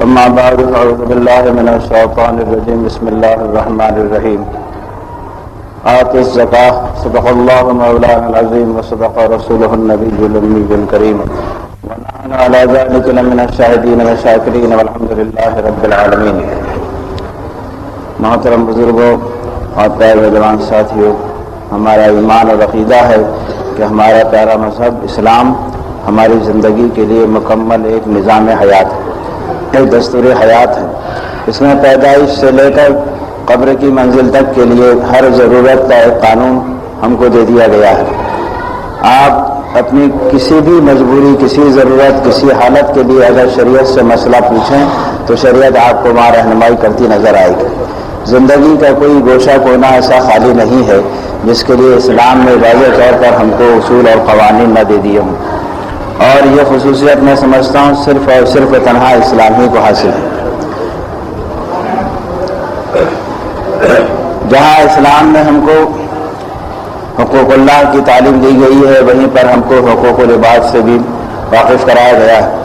اما بعد اعوذ باللہ من الشیطان الرجیم بسم اللہ الرحمن الرحیم آتوا الزکاۃ صدق اللہ مولانا العظیم وصدق رسولہ النبی الأمی الکریم ونحن علی ذلک لمن الشاہدین والشاکرین والحمد للہ رب العالمین۔ محترم بزرگوں اور پیارے جوان ساتھیوں، ہمارا ایمان اور عقیدہ ہے کہ ہمارا پیارا مذہب اسلام ہماری زندگی کے لیے مکمل ایک نظام حیات ہے، ایک دستور حیات ہے۔ اس میں پیدائش سے لے کر قبر کی منزل تک کے لیے ہر ضرورت کا ایک قانون ہم کو دے دیا گیا ہے۔ آپ اپنی کسی بھی مجبوری، کسی ضرورت، کسی حالت کے لیے اگر شریعت سے مسئلہ پوچھیں تو شریعت آپ کو وہاں رہنمائی کرتی نظر آئے گی۔ زندگی کا کوئی گوشہ کونا ایسا خالی نہیں ہے جس کے لیے اسلام نے واضح طور پر ہم کو اصول اور قوانین نہ دے دیے ہوں، اور یہ خصوصیت میں سمجھتا ہوں صرف اور صرف تنہا اسلام ہی کو حاصل ہے۔ جہاں اسلام میں ہم کو حقوق اللہ کی تعلیم دی گئی ہے، وہیں پر ہم کو حقوق العباد سے بھی واقف کرایا گیا ہے۔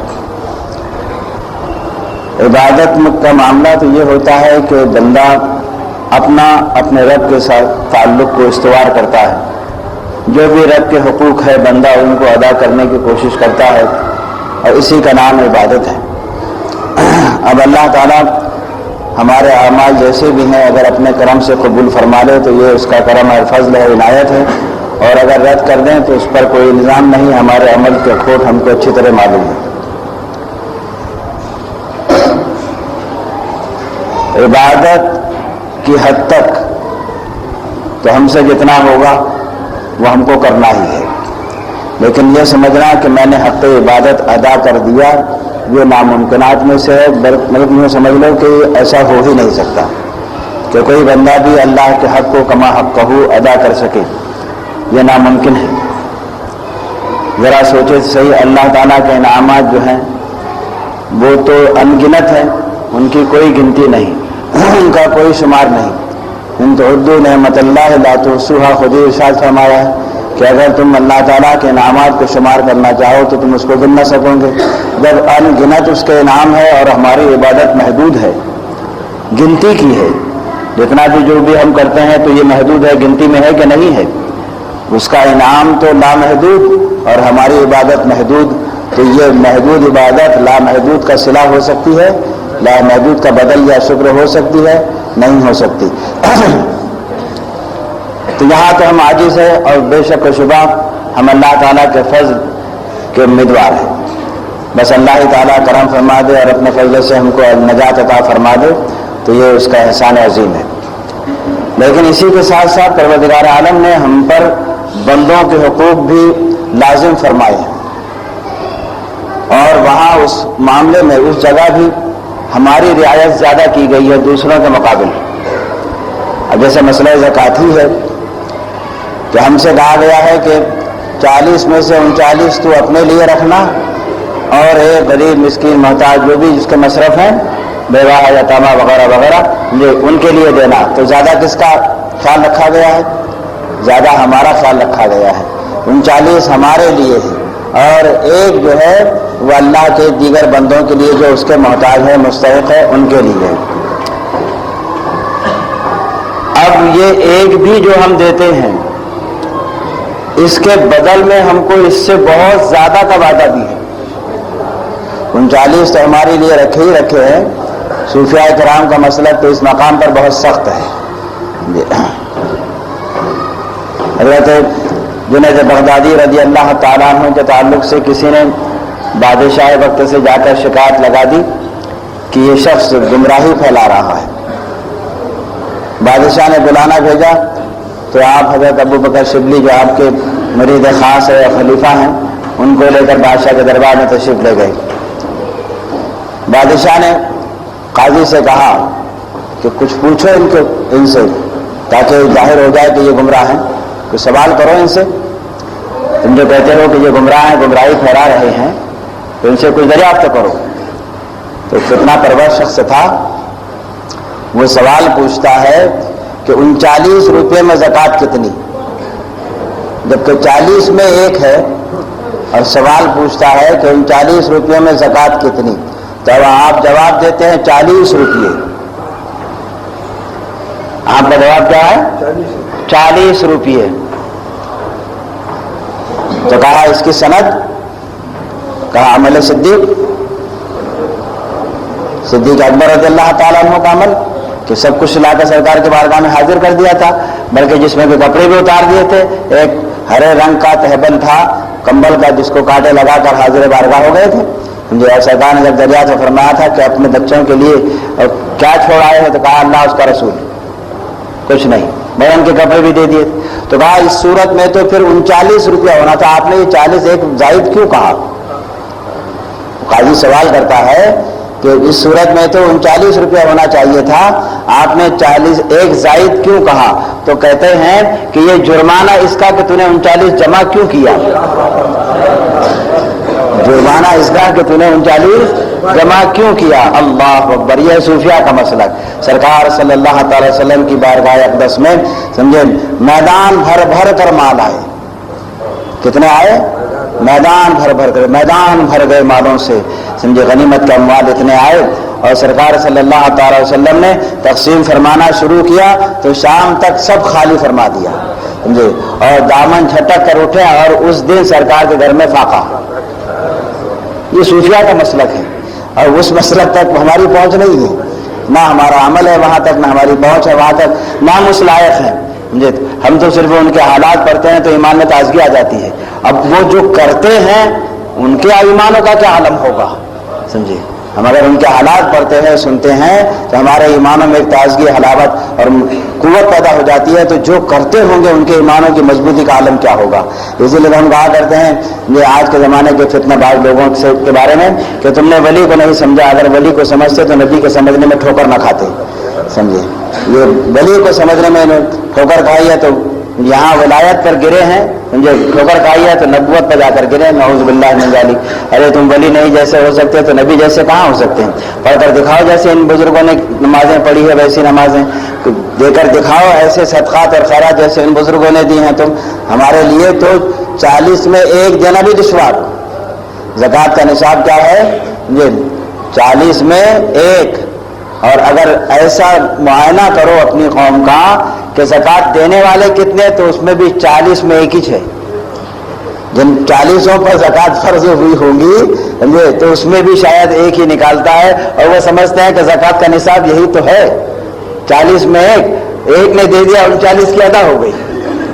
عبادت کا معاملہ تو یہ ہوتا ہے کہ بندہ اپنے رب کے ساتھ تعلق کو استوار کرتا ہے، جو بھی رب کے حقوق ہے بندہ ان کو ادا کرنے کی کوشش کرتا ہے، اور اسی کا نام عبادت ہے۔ اب اللہ تعالیٰ ہمارے اعمال جیسے بھی ہیں اگر اپنے کرم سے قبول فرما لے تو یہ اس کا کرم اور فضل ہے، عنایت ہے، اور اگر رد کر دیں تو اس پر کوئی الزام نہیں، ہمارے عمل کے کھوٹ ہم کو اچھی طرح معلوم ہے۔ عبادت کی حد تک تو ہم سے جتنا ہوگا وہ ہم کو کرنا ہی ہے، لیکن یہ سمجھنا کہ میں نے حق عبادت ادا کر دیا یہ ناممکنات میں سے ہے۔ مطلب یہ سمجھ لو کہ ایسا ہو ہی نہیں سکتا کہ کوئی بندہ بھی اللہ کے حق کو کما حق کہو ادا کر سکے، یہ ناممکن ہے۔ ذرا سوچے صحیح، اللہ تعالیٰ کے انعامات جو ہیں وہ تو ان گنت ہیں، ان کی کوئی گنتی نہیں، ان کا کوئی شمار نہیں۔ ان تعدوا نعمت اللہ لا تحصوها، خود ہی ارشاد فرمایا ہے کہ اگر تم اللہ تعالیٰ کے انعامات کو شمار کرنا چاہو تو تم اس کو گن نہ سکو گے۔ جب ان گنت اس کے انعام ہے اور ہماری عبادت محدود ہے، گنتی کی ہے، جتنا بھی جو بھی ہم کرتے ہیں تو یہ محدود ہے، گنتی میں ہے کہ نہیں ہے؟ اس کا انعام تو لامحدود اور ہماری عبادت محدود، تو یہ محدود عبادت لامحدود کا صلہ ہو سکتی ہے؟ لامحدود کا بدل یا شکر ہو سکتی ہے؟ نہیں ہو سکتی۔ تو یہاں تو ہم عاجز ہیں، اور بے شک و شبہ ہم اللہ تعالیٰ کے فضل کے امیدوار ہیں۔ بس اللہ تعالیٰ کرم فرما دے اور اپنے فضل سے ہم کو نجات عطا فرما دے تو یہ اس کا احسان عظیم ہے۔ لیکن اسی کے ساتھ ساتھ پروردگار عالم نے ہم پر بندوں کے حقوق بھی لازم فرمائے ہیں، اور وہاں اس معاملے میں اس جگہ بھی ہماری رعایت زیادہ کی گئی ہے دوسروں کے مقابل۔ اب جیسے مسئلہ زکوٰۃ ہی ہے کہ ہم سے کہا گیا ہے کہ 40 میں سے 39 تو اپنے لیے رکھنا، اور ایک غریب مسکین محتاج جو بھی جس کے مصرف ہیں، بیوہ یتامہ وغیرہ وغیرہ، یہ ان کے لیے دینا۔ تو زیادہ کس کا خیال رکھا گیا ہے؟ زیادہ ہمارا خیال رکھا گیا ہے۔ 39 ہمارے لیے ہے، اور ایک جو ہے وہ اللہ کے دیگر بندوں کے لیے جو اس کے محتاج ہے، مستحق ہے، ان کے لیے۔ اب یہ ایک بھی جو ہم دیتے ہیں اس کے بدل میں ہم کو اس سے بہت زیادہ کا وعدہ بھی ہے۔ 39 تو ہمارے لیے رکھے ہی رکھے ہیں، صوفیاء کرام کا مسلک تو اس مقام پر بہت سخت ہے۔ حضرت جنید بغدادی رضی اللہ تعالیٰ عنہ کے تعلق سے کسی نے بادشاہ وقت سے جا کر شکایت لگا دی کہ یہ شخص گمراہی پھیلا رہا ہے۔ بادشاہ نے بلانا بھیجا تو آپ حضرت ابو بکر شبلی جو آپ کے مرید خاص ہے یا خلیفہ ہیں، ان کو لے کر بادشاہ کے دربار میں تشریف لے گئے۔ بادشاہ نے قاضی سے کہا کہ کچھ پوچھو ان سے تاکہ ظاہر ہو جائے کہ یہ گمراہ ہیں، کچھ سوال کرو ان سے، تم جو کہتے ہو کہ یہ گمراہ ہیں، گمراہی پھیلا رہے ہیں، تو ان سے کچھ دریافت کرو۔ تو فتنہ پرور شخص تھا، وہ سوال پوچھتا ہے کہ 39 روپے میں زکوٰۃ کتنی، جبکہ 40 میں ایک ہے، اور سوال پوچھتا ہے کہ 39 روپے میں زکوٰۃ کتنی۔ تو اب آپ جواب دیتے ہیں 40 روپیے. آپ کا جواب کیا ہے؟ 40 روپیے. تو کہا اس کی سند، کہا عمل صدیق اکبر رضی اللہ تعالیٰ عنہ کا عمل، کہ سب کچھ لا کر سرکار کے بارگاہ میں حاضر کر دیا تھا، بلکہ جس میں کے کپڑے بھی اتار دیے تھے. ایک ہرے رنگ کا تہبند تھا کمبل کا، جس کو کانٹے لگا کر حاضر بارگاہ ہو گئے تھے. اور سرکار نے جب دریا سے فرمایا تھا کہ اپنے بچوں کے لیے کیا چھوڑ آئے ہیں، تو کہا اللہ اس کا رسول، کچھ نہیں. میں ان کے کپڑے بھی دے دیے. تو کہا اس صورت میں تو پھر 39 روپیہ ہونا تھا، آپ نے یہ 40 ایک زائد کیوں کہا؟ قاضی سوال کرتا ہے کہ اس صورت میں تو 39 روپیہ ہونا چاہیے تھا، آپ نے 40 ایک زائد کیوں کہا؟ تو کہتے ہیں کہ یہ جرمانہ اس کا کہ تو نے 39 جمع کیوں کیا، جرمانہ اس کا کہ تو نے 39 جمع کیوں کیا. اللہ اکبر. یہ صوفیہ کا مسلک. سرکار صلی اللہ تعالی وسلم کی بارگاہ اقدس میں سمجھے میدان بھر بھر کر مال آئے. کتنے آئے؟ میدان بھر گئے مالوں سے، سمجھے غنیمت کے اموال اتنے آئے. اور سرکار صلی اللہ تعالی وسلم نے تقسیم فرمانا شروع کیا تو شام تک سب خالی فرما دیا، سمجھے. اور دامن جھٹک کر اٹھے اور اس دن سرکار کے گھر میں فاقہ. یہ صوفیہ کا مسلک ہے، اور اس مسلک تک ہماری پہنچ نہیں ہے. نہ ہمارا عمل ہے وہاں تک، نہ ہماری پہنچ ہے وہاں تک، نہ ہم اس لائق ہیں. ہم تو صرف ان کے حالات پڑھتے ہیں تو ایمان میں تازگی آ جاتی ہے. اب وہ جو کرتے ہیں ان کے ایمانوں کا کیا عالم ہوگا، سمجھے. ہم اگر ان کے حالات پڑھتے ہیں سنتے ہیں تو ہمارے ایمانوں میں ایک تازگی، حلاوت اور قوت پیدا ہو جاتی ہے. تو جو کرتے ہوں گے ان کے ایمانوں کی مضبوطی کا عالم کیا ہوگا. اسی لیے ہم کہا کرتے ہیں یہ آج کے زمانے کے فتنہ باز لوگوں کے بارے میں کہ تم نے ولی کو نہیں سمجھا. اگر ولی کو سمجھتے تو نبی کے سمجھنے میں ٹھوکر نہ کھاتے، سمجھے. یہ ولی کو سمجھنے میں ٹھوکر کھائی ہے تو یہاں ولایت پر گرے ہیں، سمجھے. ٹھوکر کھائی ہے تو نبوت پر جا کر گرے. نعوذ باللہ من ذالک. ارے تم ولی نہیں جیسے ہو سکتے تو نبی جیسے کہاں ہو سکتے ہیں؟ پڑھ کر دکھاؤ جیسے ان بزرگوں نے نمازیں پڑھی ہے ویسی نمازیں دے کر دکھاؤ، ایسے صدقات اور خیرات جیسے ان بزرگوں نے دی ہیں. تم ہمارے لیے تو 40 میں ایک دینا بھی دشوار. زکوٰۃ کا نصاب کیا ہے؟ یہ 40 میں ایک. اور اگر ایسا معائنہ کرو اپنی قوم کا کہ زکوٰۃ دینے والے کتنے، تو اس میں بھی 40 میں ایک ہی ہے. جن 40 پر زکوٰۃ فرض ہوئی ہوگی تو اس میں بھی شاید ایک ہی نکالتا ہے، اور وہ سمجھتے ہیں کہ زکوٰۃ کا نصاب یہی تو ہے. 40 میں ایک نے دے دیا، 39 کی ادا ہو گئی.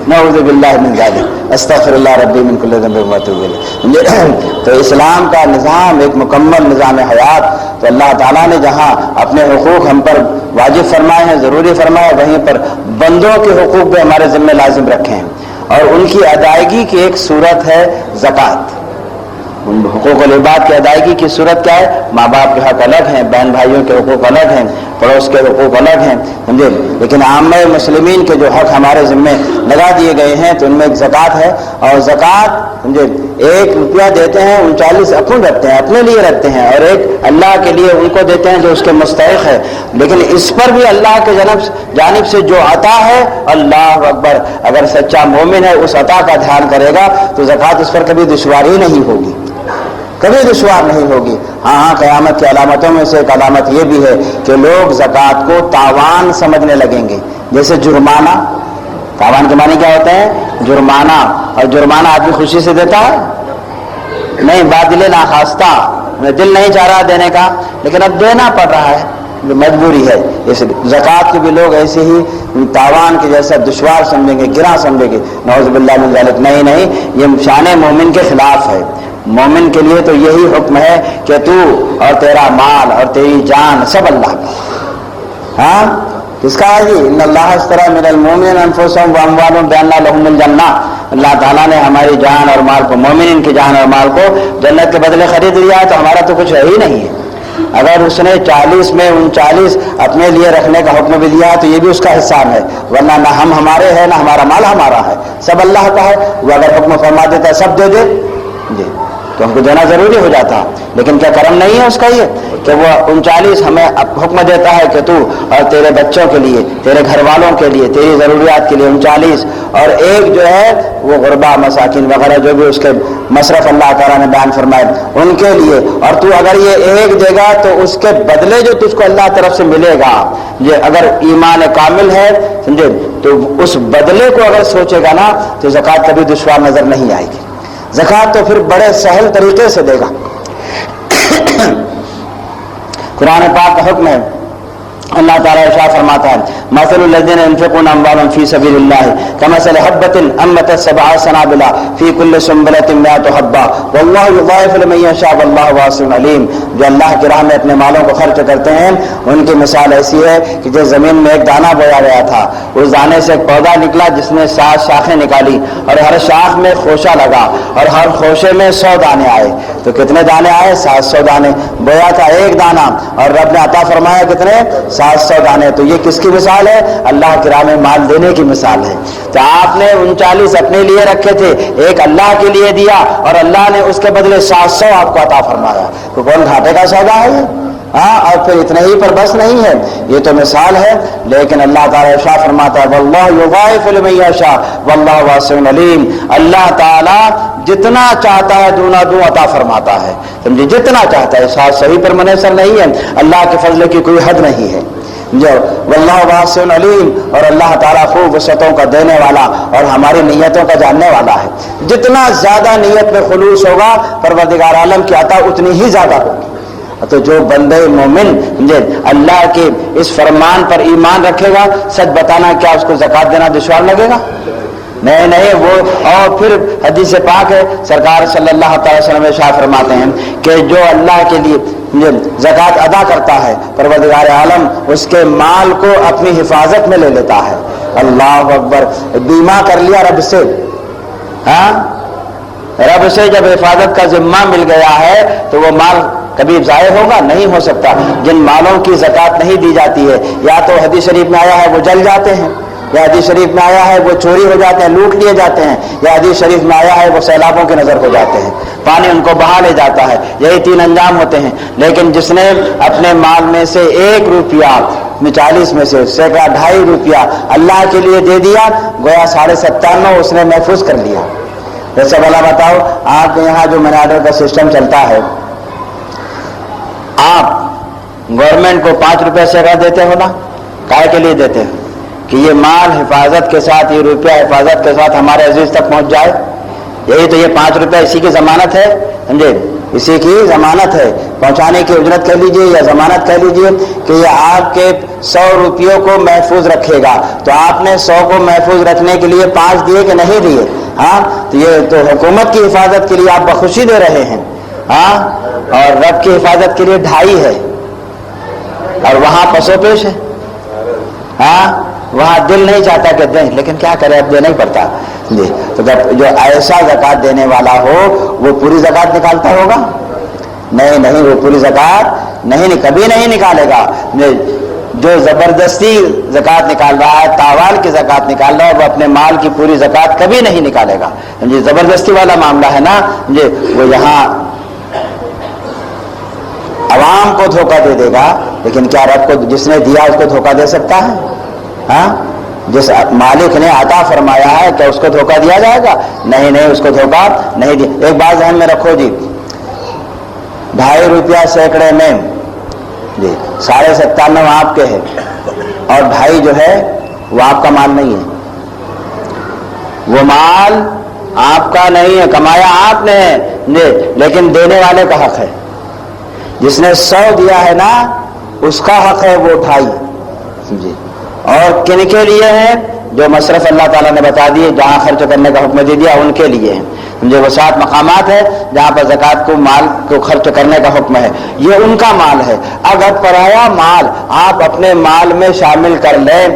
نعوذ باللہ من ذالک. استغفر اللہ ربی من کل ذنب واتوب الیہ. تو اسلام کا نظام ایک مکمل نظام حیات. تو اللہ تعالیٰ نے جہاں اپنے حقوق ہم پر واجب فرمائے ہیں، ضروری فرمائے، وہیں پر بندوں کے حقوق بھی ہمارے ذمہ لازم رکھے ہیں. اور ان کی ادائیگی کی ایک صورت ہے زکوٰۃ. ان حقوق العباد کی ادائیگی کی صورت کیا ہے؟ ماں باپ کے حق الگ ہیں، بہن بھائیوں کے حقوق الگ ہیں، پڑوس کے حقوق الگ ہیں، سمجھے. لیکن عامہ مسلمین کے جو حق ہمارے ذمہ لگا دیے گئے ہیں تو ان میں ایک زکوٰۃ ہے. اور زکوٰۃ سمجھے 1 روپیہ دیتے ہیں، 39 اپن رکھتے ہیں، اپنے لیے رکھتے ہیں، اور ایک اللہ کے لیے ان کو دیتے ہیں جو اس کے مستحق ہے. لیکن اس پر بھی اللہ کے جانب سے جو عطا ہے، اللہ اکبر، اگر سچا مومن ہے اس عطا کا دھیان کرے گا تو زکوٰۃ اس پر کبھی دشوار ہی نہیں ہوگی، کبھی دشوار نہیں ہوگی. ہاں قیامت کی علامتوں میں سے ایک علامت یہ بھی ہے کہ لوگ زکوٰۃ کو تاوان سمجھنے لگیں گے. جیسے جرمانہ، تاوان کے معنی کیا ہوتے ہیں؟ جرمانہ. اور جرمانہ آدمی خوشی سے دیتا ہے نہیں، بادل ناخواستہ، دل نہیں چاہ رہا دینے کا، لیکن اب دینا پڑ رہا ہے، مجبوری ہے. اس زکوٰۃ کے بھی لوگ ایسے ہی تاوان کے جیسا دشوار سمجھیں گے، گرا سمجھیں گے. نعوذ باللہ من ذالک. نہیں، یہ شان مومن کے خلاف ہے. مومن کے لیے تو یہی حکم ہے کہ تو اور تیرا مال اور تیری جان سب اللہ کا. ہاں کس کا ہے جی؟ ان اللہ اشتری من المؤمنین انفسهم واموالهم بان لهم الجنہ. اللہ تعالیٰ نے ہماری جان اور مال کو، مومنین کی جان اور مال کو جنت کے بدلے خرید لیا ہے. تو ہمارا تو کچھ ہے ہی نہیں ہے. اگر اس نے 40 میں 39 اپنے لیے رکھنے کا حکم بھی دیا تو یہ بھی اس کا حساب ہے، ورنہ نہ ہم ہمارے ہیں نہ ہمارا مال ہمارا ہے، سب اللہ کا ہے. وہ اگر حکم فرما دیتا ہے سب دے دے جی. تو ہم کو دینا ضروری ہو جاتا. لیکن کیا کرم نہیں ہے اس کا یہ کہ وہ 39 ہمیں حکم دیتا ہے کہ تو اور تیرے بچوں کے لیے، تیرے گھر والوں کے لیے، تیری ضروریات کے لیے 39، اور ایک جو ہے وہ غربا مساکین وغیرہ جو بھی اس کے مصرف اللہ تعالیٰ نے بیان فرمائے ان کے لیے. اور تو اگر یہ ایک دے گا تو اس کے بدلے جو تجھ کو اللہ طرف سے ملے گا، یہ اگر ایمان کامل ہے سمجھے تو اس بدلے کو اگر سوچے گا نا تو زکوٰۃ کبھی دشوار نظر نہیں آئے گی. زکوٰۃ تو پھر بڑے سہل طریقے سے دے گا. قرآن پاک کا حکم ہے، اللہ تعالیٰ ارشاد فرماتا ہے مثل الذین ينفقون اموالهم فی سبیل اللہ کمثل حبۃ انبتت سبع سنابل فی کل سنبلۃ مئۃ حبۃ واللہ یضاعف لمن یشاء واللہ واسع علیم. جو اللہ کی راہ میں اپنے مالوں کو خرچ کرتے ہیں ان کی مثال ایسی ہے کہ جس زمین میں ایک دانہ بویا گیا تھا، اس دانے سے ایک پودا نکلا جس نے 7 شاخیں نکالی اور ہر شاخ میں خوشہ لگا اور ہر خوشے میں 100 دانے آئے. تو کتنے دانے آئے؟ 700 دانے. بویا تھا ایک دانہ اور رب نے عطا فرمایا کتنے؟ 700 دانے. تو یہ کس کی مثال ہے؟ اللہ کی راہ میں مال دینے کی مثال ہے. تو آپ نے 39 اپنے لیے رکھے تھے، ایک اللہ کے لیے دیا اور اللہ نے اس کے بدلے 700 آپ کو عطا فرمایا. تو کون گھاٹے کا سودا ہے؟ ہاں. اور پھر اتنے ہی پر بس نہیں ہے، یہ تو مثال ہے. لیکن اللہ تعالیٰ ارشاد فرماتا ہے واللہ یضاعف لمن یشاء واللہ واسع علیم. اللہ تعالیٰ جتنا چاہتا ہے دونا دو عطا فرماتا ہے. سمجھے؟ جتنا چاہتا ہے. 700 پر منحصر نہیں ہے، اللہ کے فضل کی کوئی حد نہیں ہے. جو واللہ واسع علیم، اور اللہ تعالیٰ خوب وسعتوں کا دینے والا اور ہماری نیتوں کا جاننے والا ہے. جتنا زیادہ نیت میں خلوص ہوگا پروردگار عالم کی عطا اتنی ہی زیادہ ہوگی. تو جو بندے مومن اللہ کے اس فرمان پر ایمان رکھے گا، سچ بتانا کیا اس کو زکوٰۃ دینا دشوار لگے گا؟ نہیں وہ. اور پھر حدیث پاک ہے، سرکار صلی اللہ تعالی وسلم ارشاد فرماتے ہیں کہ جو اللہ کے لیے زکوٰۃ ادا کرتا ہے پروردگار عالم اس کے مال کو اپنی حفاظت میں لے لیتا ہے. اللہ اکبر. بیمہ کر لیا رب سے. ہاں، رب سے جب حفاظت کا ذمہ مل گیا ہے تو وہ مال کبھی ضائع ہوگا؟ نہیں ہو سکتا. جن مالوں کی زکوٰۃ نہیں دی جاتی ہے یا تو حدیث شریف میں آیا ہے وہ جل جاتے ہیں، یا حدیث شریف میں آیا ہے وہ چوری ہو جاتے ہیں، لوٹ لیے جاتے ہیں، یا حدیث شریف میں آیا ہے وہ سیلابوں کی نظر ہو جاتے ہیں، پانی ان کو بہا لے جاتا ہے. یہی 3 انجام ہوتے ہیں. لیکن جس نے اپنے مال میں سے 1 روپیہ 40 میں سے سینکڑا 2.5 روپیہ اللہ کے لیے دے دیا، گویا 97.5 اس نے محفوظ کر لیا. جیسے بھلا بتاؤ آپ کے یہاں جو منی آرڈر کا سسٹم چلتا ہے، آپ گورنمنٹ کو 5 روپے سیکڑا دیتے ہو نا؟ کائے کے لیے دیتے ہیں؟ کہ یہ مال حفاظت کے ساتھ، یہ روپیہ حفاظت کے ساتھ ہمارے عزیز تک پہنچ جائے. یہی تو یہ 5 روپے اسی کی ضمانت ہے. سمجھے؟ اسی کی ضمانت ہے. پہنچانے کی اجرت کہہ لیجئے یا ضمانت کہہ لیجئے کہ یہ آپ کے 100 روپیوں کو محفوظ رکھے گا. تو آپ نے 100 کو محفوظ رکھنے کے لیے 5 دیے کہ نہیں دیے؟ ہاں. تو یہ تو حکومت کی حفاظت کے لیے آپ بخوشی دے رہے ہیں. ہاں. اور رب کی حفاظت کے لیے 2.5 ہے اور وہاں پسو پیش ہے. ہاں. وہاں دل نہیں چاہتا کہ دیں، لیکن کیا کرے، اب دینا ہی پڑتا جی. تو جب جو ایسا زکوٰۃ دینے والا ہو وہ پوری زکوٰۃ نکالتا ہوگا؟ نہیں، وہ پوری زکوٰۃ کبھی نہیں نکالے گا. جو زبردستی زکوٰۃ نکال رہا ہے، تاوال کی زکوٰۃ نکال رہا ہے، وہ اپنے مال کی پوری زکوٰۃ کبھی نہیں نکالے گا. جی زبردستی والا معاملہ ہے نا جی، وہ یہاں عوام کو دھوکہ دے دے گا. لیکن کیا رب کو جس نے دیا اس کو دھوکہ دے سکتا ہے؟ ہاں. جس مالک نے عطا فرمایا ہے کیا اس کو دھوکہ دیا جائے گا؟ نہیں، اس کو دھوکہ نہیں دیا. ایک بات ذہن میں رکھو جی، 2.5 روپیہ سینکڑے میں جی 97.5 آپ کے ہے اور 2.5 جو ہے وہ آپ کا مال نہیں ہے. وہ مال آپ کا نہیں ہے، کمایا آپ نے ہے جی، لیکن دینے والے کا حق ہے. جس نے 100 دیا ہے نا اس کا حق ہے وہ 2.5 جی. اور کن کے لیے ہیں؟ جو مصرف اللہ تعالیٰ نے بتا دیے، جہاں خرچ کرنے کا حکم دے دیا ان کے لیے ہیں. جو وہ 7 مقامات ہے جہاں پر زکوٰۃ کو مال کو خرچ کرنے کا حکم ہے، یہ ان کا مال ہے. اگر پرایا مال آپ اپنے مال میں شامل کر لیں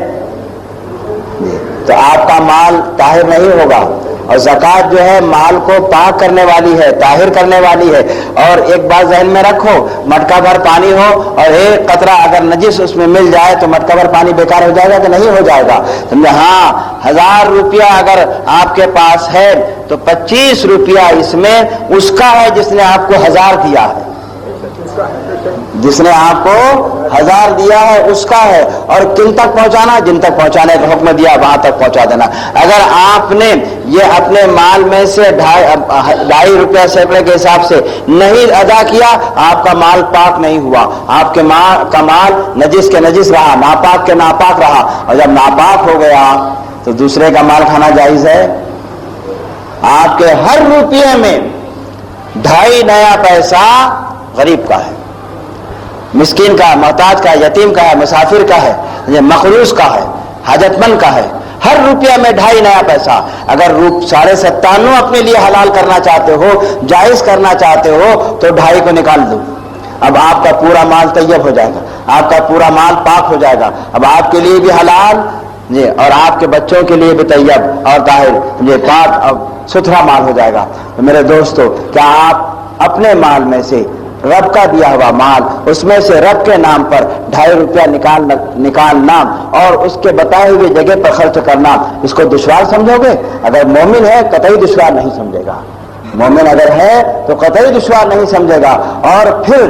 تو آپ کا مال طاہر نہیں ہوگا. اور زکوٰۃ جو ہے مال کو پاک کرنے والی ہے، طاہر کرنے والی ہے. اور ایک بات ذہن میں رکھو، مٹکا بھر پانی ہو اور ایک قطرہ اگر نجس اس میں مل جائے تو مٹکا بھر پانی بیکار ہو جائے گا کہ نہیں ہو جائے گا؟ سمجھے؟ ہاں، 1000 روپیہ اگر آپ کے پاس ہے تو 25 روپیہ اس میں اس کا ہے جس نے آپ کو 1000 دیا ہے، جس نے آپ کو 1000 دیا ہے اس کا ہے. اور کن تک پہنچانا؟ جن تک پہنچانے کا حکم دیا وہاں تک پہنچا دینا. اگر آپ نے یہ اپنے مال میں سے 2.5 روپیہ سینکڑے کے حساب سے نہیں ادا کیا، آپ کا مال پاک نہیں ہوا، آپ کے مال کا مال نجس کے نجس رہا، ناپاک کے ناپاک رہا. اور جب ناپاک ہو گیا تو دوسرے کا مال کھانا جائز ہے؟ آپ کے ہر روپیے میں 2.5 نیا پیسہ غریب کا ہے، مسکین کا ہے، محتاج کا ہے، یتیم کا ہے، مسافر کا ہے، مقروض کا ہے، حاجت مند کا ہے. ہر روپیہ میں 2.5 نیا پیسہ. اگر 97.5 اپنے لیے حلال کرنا چاہتے ہو، جائز کرنا چاہتے ہو تو 2.5 کو نکال دو. اب آپ کا پورا مال طیب ہو جائے گا، آپ کا پورا مال پاک ہو جائے گا. اب آپ کے لیے بھی حلال اور آپ کے بچوں کے لیے بھی طیب اور طاہر، پاک اور ستھرا مال ہو جائے گا. تو میرے دوستو، کیا آپ اپنے مال میں سے رب کا دیا ہوا مال، اس میں سے رب کے نام پر 2.5 روپیہ نکالنا اور اس کے بتائے ہوئے جگہ پر خرچ کرنا، اس کو دشوار سمجھو گے؟ اگر مومن ہے قطعی دشوار نہیں سمجھے گا. مومن اگر ہے تو قطعی دشوار نہیں سمجھے گا. اور پھر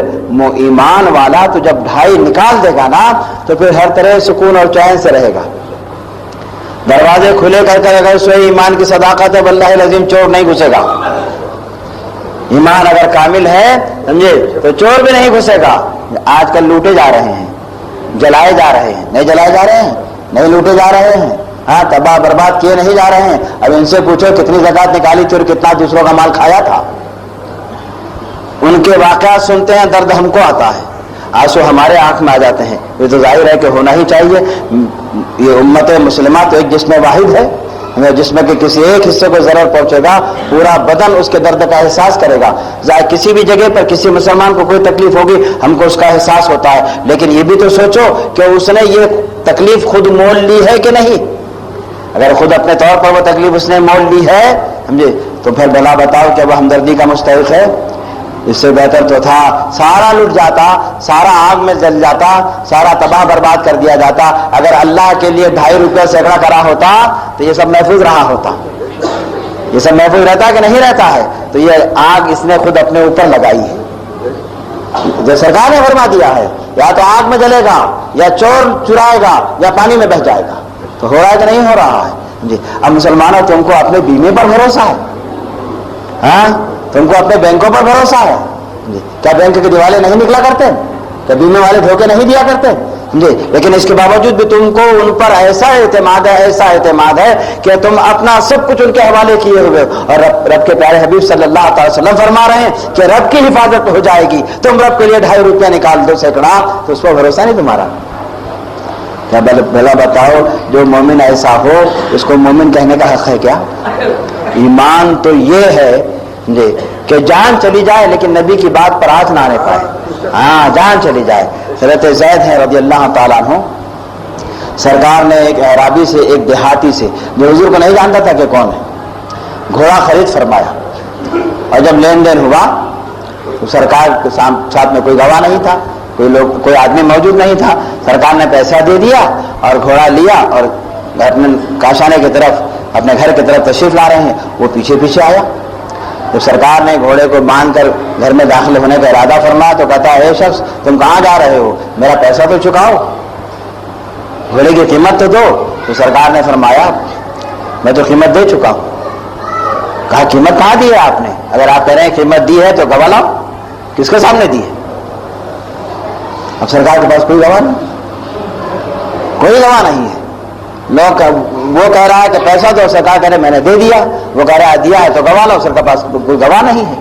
ایمان والا تو جب 2.5 نکال دے گا نا تو پھر ہر طرح سکون اور چین سے رہے گا. دروازے کھلے کر کر اگر اس میں ایمان کی صداقت ہے واللہ العظیم چور نہیں گھسے گا. ایمان اگر کامل ہے سمجھے تو چور بھی نہیں گھسے گا. آج کل لوٹے جا رہے ہیں، جلائے جا رہے ہیں، نہیں جلائے جا رہے ہیں، نہیں لوٹے جا رہے ہیں، ہاں تباہ برباد کیے نہیں جا رہے ہیں. اب ان سے پوچھو کتنی زکوٰۃ نکالی تھی اور کتنا دوسروں کا مال کھایا تھا. ان کے واقعات سنتے ہیں درد ہم کو آتا ہے، آنسو ہمارے آنکھ میں آ جاتے ہیں. یہ تو ظاہر ہے کہ ہونا ہی چاہیے. یہ امت مسلمہ تو ایک جسم واحد ہے، جس میں کہ کسی ایک حصے کو ضرر پہنچے گا پورا بدن اس کے درد کا احساس کرے گا. کسی بھی جگہ پر کسی مسلمان کو کوئی تکلیف ہوگی ہم کو اس کا احساس ہوتا ہے. لیکن یہ بھی تو سوچو کہ اس نے یہ تکلیف خود مول لی ہے کہ نہیں. اگر خود اپنے طور پر وہ تکلیف اس نے مول لی ہے سمجھے تو پھر بھلا بتاؤ کہ وہ ہمدردی کا مستحق ہے. اس سے بہتر تو تھا سارا لٹ جاتا، سارا آگ میں جل جاتا، سارا تباہ برباد کر دیا جاتا. اگر اللہ کے لیے 2.5 روپیہ سینکڑا کرا ہوتا تو یہ سب محفوظ رہا ہوتا. یہ سب محفوظ رہتا کہ نہیں رہتا ہے؟ تو یہ آگ اس نے خود اپنے اوپر لگائی ہے. جو سرکار نے فرما دیا ہے یا تو آگ میں جلے گا یا چور چرائے گا یا پانی میں بہہ جائے گا. تو ہو رہا ہے کہ نہیں ہو رہا ہے جی؟ اب مسلمانوں تم کو اپنے بیمے پر بھروسہ ہے، ہاں تم کو اپنے بینکوں پر بھروسہ ہے جی. کیا بینک کے دیوالے نہیں نکلا کرتے؟ کیا بیمے والے دھوکے نہیں دیا کرتے جی؟ لیکن اس کے باوجود بھی تم کو ان پر ایسا اعتماد ہے، ایسا اعتماد ہے کہ تم اپنا سب کچھ ان کے حوالے کیے ہوئے. اور رب کے پیارے حبیب صلی اللہ تعالی وسلم فرما رہے ہیں کہ رب کی حفاظت ہو جائے گی. تم رب کے لیے 2.5 روپیہ نکال دو سینکڑا تو اس پر بھروسہ نہیں تمہارا. کیا بھلا بتاؤ جو مومن ایسا ہو اس کو مومن کہنے کا حق ہے کیا؟ ایمان تو یہ ہے جی کہ جان چلی جائے لیکن نبی کی بات پر ہاتھ نہ آنے پائے. ہاں جان چلی جائے. حضرت زید ہیں رضی اللہ تعالیٰ عنہ، سرکار نے ایک اعرابی سے، ایک دیہاتی سے جو حضور کو نہیں جانتا تھا کہ کون ہے، گھوڑا خرید فرمایا. اور جب لین دین ہوا تو سرکار کے ساتھ میں کوئی گواہ نہیں تھا، کوئی آدمی موجود نہیں تھا. سرکار نے پیسہ دے دیا اور گھوڑا لیا اور اپنے کاشانے کی طرف، اپنے گھر کی طرف تشریف لا رہے ہیں. وہ پیچھے پیچھے آیا. جب سرکار نے گھوڑے کو باندھ کر گھر میں داخل ہونے کا ارادہ فرمایا تو کہتا ہے اے شخص تم کہاں جا رہے ہو؟ میرا پیسہ تو چکاؤ، گھوڑے کی قیمت تو دو. تو سرکار نے فرمایا میں تو قیمت دے چکا ہوں. کہا قیمت کہاں دی ہے آپ نے؟ اگر آپ کہہ رہے ہیں قیمت دی ہے تو گواہ لاؤ. کس کے سامنے دی ہے؟ اب سرکار کے پاس کوئی گواہ نہیں، کوئی گواہ نہیں ہے. لوگ وہ کہہ رہا ہے کہ پیسہ دو، سرکار کہہ رہے میں نے دے دیا. وہ کہہ رہا ہے دیا ہے تو گواہ لاؤ. سرکار کے پاس کوئی گواہ نہیں ہے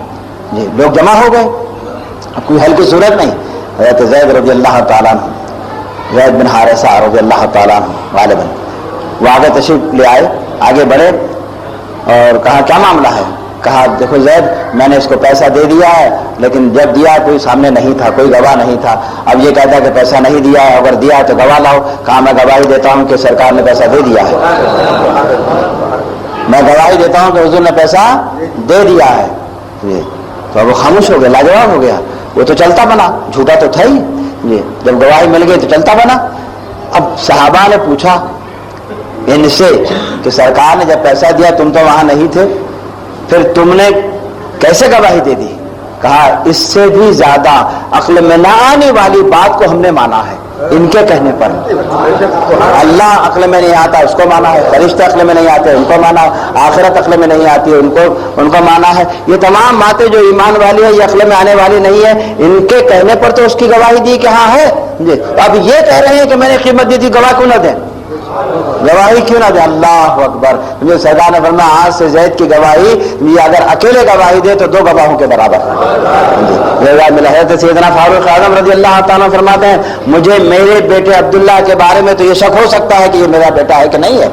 جی. لوگ جمع ہو گئے، اب کوئی حل کی صورت نہیں. حضرت زید رضی اللہ تعالیٰ عنہ، زید بن حارثہ رضی اللہ تعالیٰ عنہ غالباً، وہ آگے تشریف لے آئے، آگے بڑھے اور کہا کیا معاملہ ہے؟ کہا دیکھو زید میں نے اس کو پیسہ دے دیا ہے لیکن جب دیا کوئی سامنے نہیں تھا، کوئی گواہ نہیں تھا. اب یہ کہتا ہے کہ پیسہ نہیں دیا ہے، اگر دیا ہے تو گواہ لاؤ. کہا میں گواہی دیتا ہوں کہ سرکار نے پیسہ دے دیا ہے. میں گواہی دیتا ہوں کہ حضور نے پیسہ دے دیا ہے. تو اب وہ خاموش ہو گیا, لاجواب ہو گیا. وہ تو چلتا بنا, جھوٹا تو تھا ہی. جب گواہی مل گئی تو چلتا بنا. اب صحابہ نے پوچھا ان سے کہ سرکار نے جب پیسہ دیا تم تو وہاں نہیں تھے, پھر تم نے کیسے گواہی دے دی؟ کہا اس سے بھی زیادہ عقل میں نہ آنے والی بات کو ہم نے مانا ہے ان کے کہنے پر. اللہ عقل میں نہیں آتا اس کو مانا ہے, فرشتے عقل میں نہیں آتے ان کو مانا, آخرت عقل میں نہیں آتی ان کو مانا ہے. یہ تمام باتیں جو ایمان والی ہے یہ عقل میں آنے والی نہیں ہے, ان کے کہنے پر تو اس کی گواہی دی کہ ہاں ہے. اب یہ کہہ رہے ہیں کہ میں نے قیمت دی تھی, گواہ کیوں نہ دیں, گواہی کیوں نہ دیں؟ اللہ اکبر. جو سرکار نے فرمایا آج سے زید کی گواہی یہ اگر اکیلے گواہی دے تو 2 گواہوں کے برابر. سیدنا فاروق اعظم رضی اللہ تعالیٰ فرماتے ہیں مجھے میرے بیٹے عبداللہ کے بارے میں تو یہ شک ہو سکتا ہے کہ یہ میرا بیٹا ہے کہ نہیں ہے,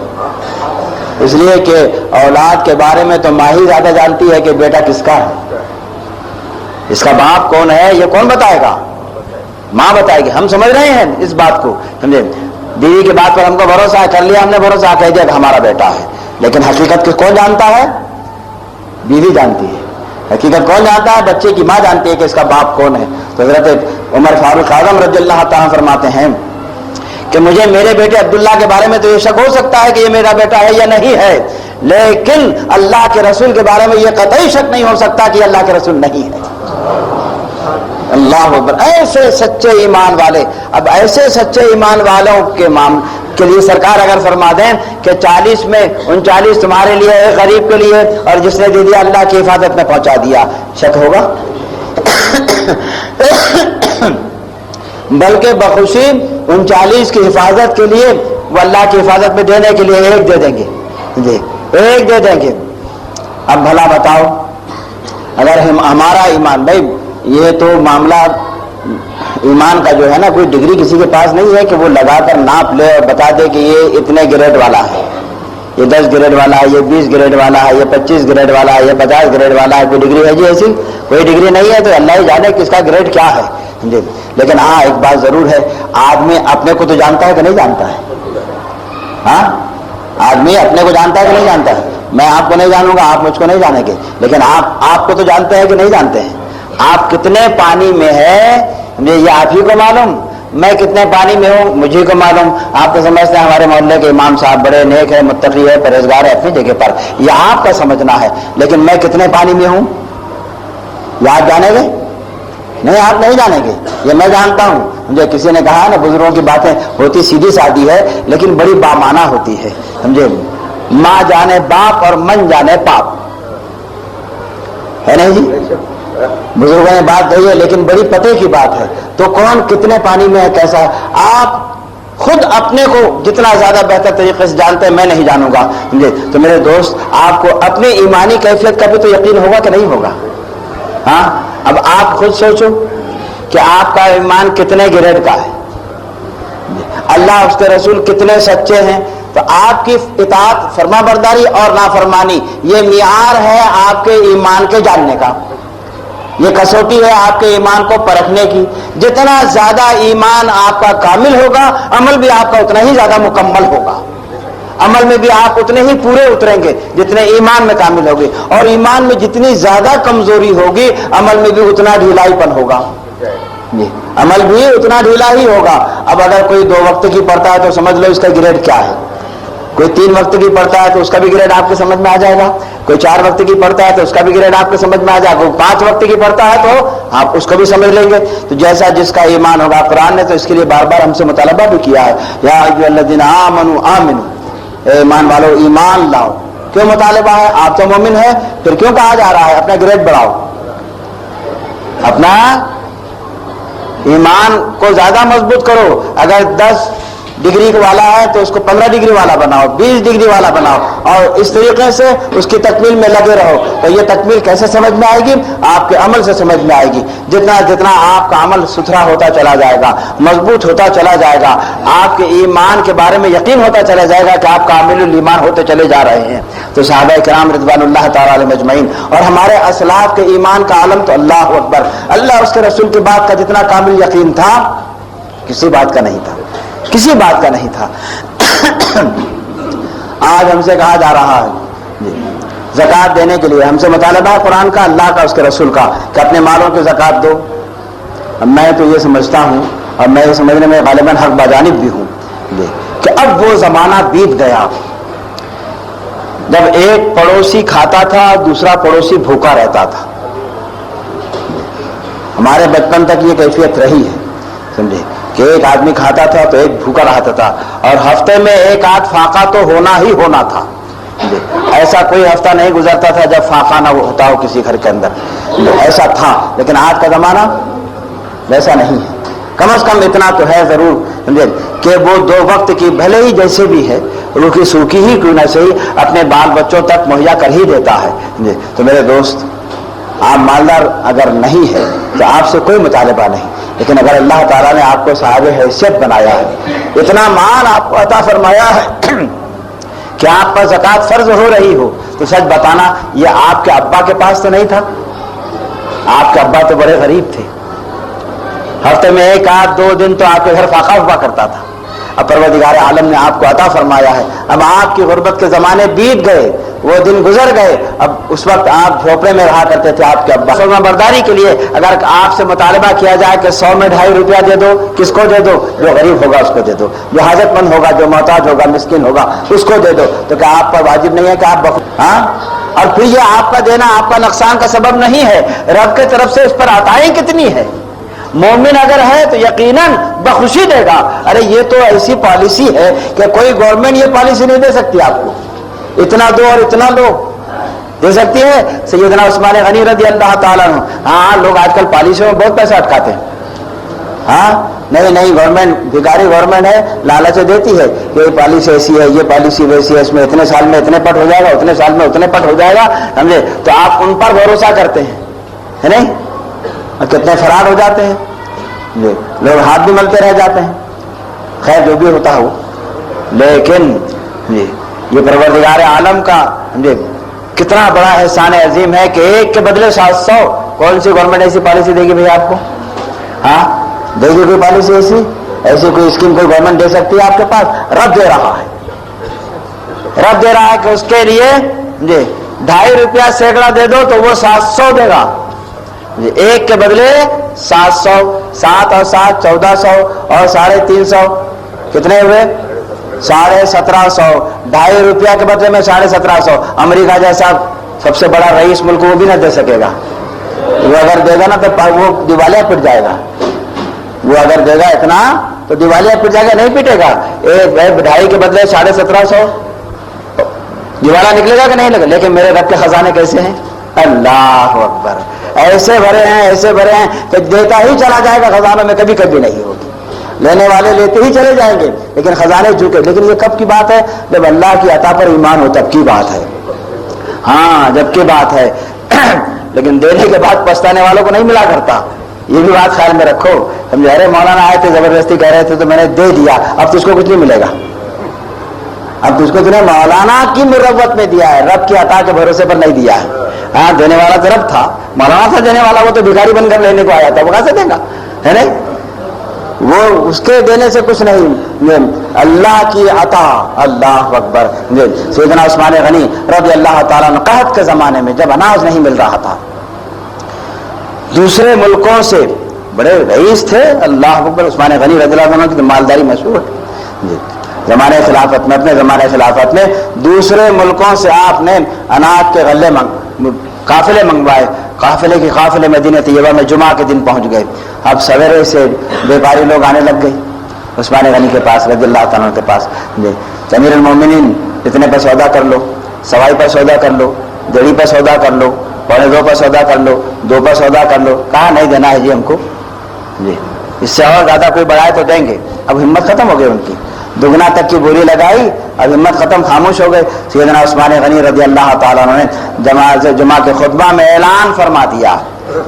اس لیے کہ اولاد کے بارے میں تو ماں ہی زیادہ جانتی ہے کہ بیٹا کس کا ہے, اس کا باپ کون ہے یہ کون بتائے گا؟ ماں بتائے گی. ہم سمجھ رہے ہیں اس بات کو, سمجھے؟ بیوی کی بات پر ہم کو بھروسہ ہے, کر لیا ہم نے بھروسہ, کہہ دیا کہ ہمارا بیٹا ہے, لیکن حقیقت کون جانتا ہے؟ بیوی جانتی ہے. حقیقت کون جانتا ہے؟ بچے کی ماں جانتی ہے کہ اس کا باپ کون ہے. تو حضرت عمر فاروق اعظم رضی اللہ تعالیٰ فرماتے ہیں کہ مجھے میرے بیٹے عبداللہ کے بارے میں تو یہ شک ہو سکتا ہے کہ یہ میرا بیٹا ہے یا نہیں ہے, لیکن اللہ کے رسول کے بارے میں یہ قطعی شک نہیں ہو سکتا کہ یہ اللہ کے رسول نہیں ہے. اللہ اکبر. ایسے سچے ایمان والے, اب ایسے سچے ایمان والوں کے لیے سرکار اگر فرما دیں کہ 40 میں 39 تمہارے لیے ہے, غریب کے لیے, اور جس نے دے دیا اللہ کی حفاظت میں پہنچا دیا, شک ہوگا؟ بلکہ بخوشی 39 کی حفاظت کے لیے وہ اللہ کی حفاظت میں دینے کے لیے 1 دے دیں گے, جی 1 دے دیں گے. اب بھلا بتاؤ اگر ہمارا ایمان, بھائی یہ تو معاملہ ایمان کا جو ہے نا, کوئی ڈگری کسی کے پاس نہیں ہے کہ وہ لگا کر ناپ لے اور بتا دے کہ یہ اتنے گریڈ والا ہے, یہ 10 گریڈ والا ہے, یہ 20 گریڈ والا ہے, یہ 25 گریڈ والا ہے, یہ 50 گریڈ والا ہے. کوئی ڈگری ہے جی ایسی؟ کوئی ڈگری نہیں ہے. تو اللہ ہی جانے کس کا گریڈ کیا ہے. لیکن ہاں ایک بات ضرور ہے, آدمی اپنے کو تو جانتا ہے کہ نہیں جانتا ہے؟ ہاں آدمی اپنے کو جانتا ہے کہ نہیں جانتا ہے؟ میں آپ کو نہیں جانوں گا, آپ مجھ کو نہیں جانیں گے, لیکن آپ کو تو جانتے ہیں کہ نہیں جانتے ہیں؟ آپ کتنے پانی میں ہے یہ آپ ہی کو معلوم, میں کتنے پانی میں ہوں مجھے کو معلوم. آپ تو سمجھتے ہیں ہمارے محلے کے امام صاحب بڑے نیک ہے, متقی ہے, پرہیزگار ہے اپنی جگہ پر, یہ آپ کا سمجھنا ہے, لیکن میں کتنے پانی میں ہوں یہ آپ جانیں گے نہیں, آپ نہیں جانیں گے, یہ میں جانتا ہوں. مجھے کسی نے کہا نا بزرگوں کی باتیں ہوتی سیدھی سادی ہے لیکن بڑی بامعنی ہوتی ہے, سمجھے؟ ماں جانے باپ اور من جانے پاپ, ہے نہیں جی؟ بزرگوں نے بات کہی ہے لیکن بڑی پتے کی بات ہے. تو کون کتنے پانی میں ہے, کیسا ہے, آپ خود اپنے کو جتنا زیادہ بہتر طریقے سے جانتے ہیں, میں نہیں جانوں گا. تو میرے دوست آپ کو اپنی ایمانی کیفیت کا بھی تو یقین ہوگا کہ نہیں ہوگا؟ ہاں اب آپ خود سوچو کہ آپ کا ایمان کتنے گریڈ کا ہے, اللہ اس کے رسول کتنے سچے ہیں. تو آپ کی اطاعت, فرما برداری اور نافرمانی یہ معیار ہے آپ کے ایمان کے جاننے کا, یہ کسوٹی ہے آپ کے ایمان کو پرکھنے کی. جتنا زیادہ ایمان آپ کا کامل ہوگا عمل بھی آپ کا اتنا ہی زیادہ مکمل ہوگا, عمل میں بھی آپ اتنے ہی پورے اتریں گے جتنے ایمان میں کامل ہوگی, اور ایمان میں جتنی زیادہ کمزوری ہوگی عمل میں بھی اتنا ڈھیلائی پن ہوگا, عمل بھی اتنا ڈھیلا ہی ہوگا. اب اگر کوئی 2 وقت کی پڑھتا ہے تو سمجھ لو اس کا گریڈ کیا ہے, کوئی 3 وقت کی پڑھتا ہے تو اس کا بھی گریڈ آپ کے سمجھ میں آ جائے گا, کوئی 4 وقت کی پڑھتا ہے تو اس کا بھی گریڈ آپ کے سمجھ میں آ جائے گا, کوئی 5 وقت کی پڑھتا ہے تو آپ اس کو بھی سمجھ لیں گے. تو جیسا جس کا ایمان ہوگا, قرآن نے تو اس کے لیے بار بار ہم سے مطالبہ بھی کیا ہے, یا ایھا الذین آمنوا آمنوا, اے ایمان والو ایمان لاؤ. کیوں مطالبہ ہے؟ آپ تو مومن ہیں, پھر کیوں کہا جا رہا ہے اپنا گریڈ بڑھاؤ, اپنا ایمان کو زیادہ مضبوط کرو. اگر 10 ڈگری والا ہے تو اس کو 15 ڈگری والا بناؤ, 20 ڈگری والا بناؤ, اور اس طریقے سے اس کی تکمیل میں لگے رہو. تو یہ تکمیل کیسے سمجھ میں آئے گی؟ آپ کے عمل سے سمجھ میں آئے گی. جتنا جتنا آپ کا عمل ستھرا ہوتا چلا جائے گا, مضبوط ہوتا چلا جائے گا, آپ کے ایمان کے بارے میں یقین ہوتا چلا جائے گا کہ آپ کامل الایمان ہوتے چلے جا رہے ہیں. تو صحابہ کرام رضوان اللہ تعالی علیہم اجمعین اور ہمارے اسلاف کے ایمان کا عالم تو اللہ اکبر, اللہ اس کے رسول کی بات کا جتنا کامل یقین تھا کسی بات کا نہیں تھا, کسی بات کا نہیں تھا. آج ہم سے کہا جا رہا ہے زکوٰۃ دینے کے لیے ہم سے مطالبہ ہے قرآن کا، اللہ کا، اس کے رسول کا، کہ اپنے مالوں کی زکوٰۃ دو۔ اب میں تو یہ سمجھتا ہوں، اور میں یہ سمجھنے میں غالباً حق بجانب بھی ہوں، کہ اب وہ زمانہ بیت گیا جب ایک پڑوسی کھاتا تھا دوسرا پڑوسی بھوکا رہتا تھا۔ ہمارے بچپن تک یہ کیفیت رہی ہے، سمجھے، کہ ایک آدمی کھاتا تھا تو ایک بھوکا رہتا تھا، اور ہفتے میں ایک آدھ فاقہ تو ہونا ہی ہونا تھا۔ ایسا کوئی ہفتہ نہیں گزرتا تھا جب فاقہ نہ ہوتا ہو کسی گھر کے اندر، ایسا تھا۔ لیکن آج کا زمانہ ویسا نہیں ہے۔ کم از کم اتنا تو ہے ضرور، سمجھے، کہ وہ دو وقت کی بھلے ہی جیسے بھی ہے روکھی سوکھی ہی کیوں نہ صحیح اپنے بال بچوں تک مہیا کر ہی دیتا ہے۔ تو میرے دوست، آپ مالدار اگر نہیں ہے تو آپ سے کوئی مطالبہ نہیں، لیکن اگر اللہ تعالیٰ نے آپ کو صاحب حیثیت بنایا ہے، اتنا مال آپ کو عطا فرمایا ہے کہ آپ پر زکوٰۃ فرض ہو رہی ہو، تو سچ بتانا یہ آپ کے ابا کے پاس تو نہیں تھا؟ آپ کے ابا تو بڑے غریب تھے، ہفتے میں ایک آدھ دو دن تو آپ کے گھر فاقہ ہوا کرتا تھا۔ اب پروردگار عالم نے آپ کو عطا فرمایا ہے، اب آپ کی غربت کے زمانے بیت گئے، وہ دن گزر گئے، اب اس وقت آپ جھوپڑے میں رہا کرتے تھے۔ آپ کے ابا فرما برداری کے لیے اگر آپ سے مطالبہ کیا جائے کہ 100 میں 2.5 روپیہ دے دو، کس کو دے دو؟ جو غریب ہوگا اس کو دے دو، جو حاجت مند ہوگا، جو محتاج ہوگا، مسکین ہوگا، اس کو دے دو۔ تو کیا آپ پر واجب نہیں ہے کہ آپ اور پھر یہ آپ کا دینا آپ کا نقصان کا سبب نہیں ہے، رب کی طرف سے اس پر عطائیں کتنی ہے۔ مومن اگر ہے تو یقیناً بخوشی دے گا۔ ارے یہ تو ایسی پالیسی ہے کہ کوئی گورنمنٹ یہ پالیسی نہیں دے سکتی آپ کو، اتنا دو اور اتنا لو، دے سکتی ہے سیدنا عثمان غنی رضی اللہ تعالیٰ عنہ۔ ہاں، لوگ آج کل پالیسیوں میں بہت پیسہ اٹکاتے ہیں۔ ہاں، نہیں گورنمنٹ بھکاری گورنمنٹ ہے، لالچ دیتی ہے کہ یہ پالیسی ایسی ہے، یہ پالیسی ویسی ہے، اس میں اتنے سال میں اتنے پٹ ہو جائے گا، اتنے سال میں اتنے پٹ ہو جائے گا، سمجھے؟ تو آپ ان پر بھروسہ کرتے ہیں، ہے نہیں؟ اور کتنے فرار ہو جاتے ہیں، لوگ ہاتھ بھی ملتے رہ جاتے ہیں۔ خیر جو بھی ہوتا ہو، لیکن یہ پروردگار عالم کا کتنا بڑا احسان عظیم ہے کہ ایک کے بدلے 700۔ کون سی گورنمنٹ ایسی پالیسی دے گی بھائی آپ کو؟ ہاں، دے گی کوئی پالیسی ایسی کوئی اسکیم کوئی گورنمنٹ دے سکتی ہے آپ کے پاس؟ رب دے رہا ہے، رب دے رہا ہے کہ اس کے لیے 2.5 روپیہ سینکڑا دے دو تو وہ 700 دے گا، ایک کے بدلے 700، 7 اور 7 1400 اور 350 کتنے ہوئے؟ 1750۔ 2.5 روپیہ کے بدلے میں 1750۔ امریکہ جیسا سب سے بڑا رئیس ملک وہ بھی نہ دے سکے گا، وہ اگر دے گا نا تو وہ دیوالیہ پٹ جائے گا، وہ اگر دے گا اتنا تو دیوالیہ پٹ جائے گا، نہیں پٹے گا۔ 2.5 کے بدلے 1750 دیوالیہ نکلے گا کہ نہیں لگے؟ لیکن میرے رب کے خزانے کیسے ہیں؟ اللہ اکبر، ایسے بھرے ہیں، ایسے بھرے ہیں کہ دیتا ہی چلا جائے گا، خزانوں میں کبھی کبھی نہیں ہوگی، لینے والے لیتے ہی چلے جائیں گے لیکن خزانے جھکے۔ لیکن یہ کب کی بات ہے؟ جب اللہ کی عطا پر ایمان ہو تب کی بات ہے، ہاں جب کی بات ہے۔ لیکن دینے کے بعد پچھتانے والوں کو نہیں ملا کرتا، یہ بھی بات خیال میں رکھو۔ سمجھے؟ ارے مولانا آئے تھے زبردستی کہہ رہے تھے تو میں نے دے دیا، اب تجھ کو کچھ نہیں ملے گا، اب تجھ کو تم نے مولانا کی مروت میں دیا ہے، رب کی عطا کے بھروسے پر نہیں دیا ہے۔ ہاں، دینے والا تو رب تھا، مولانا تھا دینے والا، وہ تو بھکاری بن کر لینے کو آیا تھا، وہ کہاں سے دے گا، ہے نہیں؟ وہ اس کے دینے سے کچھ نہیں، اللہ کی عطا۔ اللہ اکبر۔ سیدنا عثمان غنی رضی اللہ تعالیٰ عنہ قحط کے زمانے میں جب اناج نہیں مل رہا تھا، دوسرے ملکوں سے، بڑے رئیس تھے، اللہ اکبر، عثمان غنی رضی اللہ عنہ کی مالداری مشہور ہے زمانے خلافت میں، اپنے زمانے خلافت میں دوسرے ملکوں سے آپ نے اناج کے غلے قافلے منگوائے، قافلے مدینہ طیبہ میں جمعہ کے دن پہنچ گئے۔ اب سویرے سے بیپاری لوگ آنے لگ گئے عثمان غنی کے پاس رضی اللہ تعالیٰ کے پاس، امیر المومنین اتنے پر سودا کر لو، سوائی پر سودا کر لو، دیڑھی پر سودا کر لو، 2.25 پر سودا کر لو، 2 پر سودا کر لو۔ کہاں نہیں دینا ہے جی ہم کو، جی اس سے اور زیادہ کوئی بڑھائے تو دیں گے۔ اب ہمت ختم ہو گئی ان کی، دگنا تک کی بولی لگائی، اب ہمت ختم، خاموش ہو گئے۔ سیدنا عثمان غنی رضی اللہ تعالیٰ عنہ نے جمعہ کے خطبہ میں اعلان فرما دیا،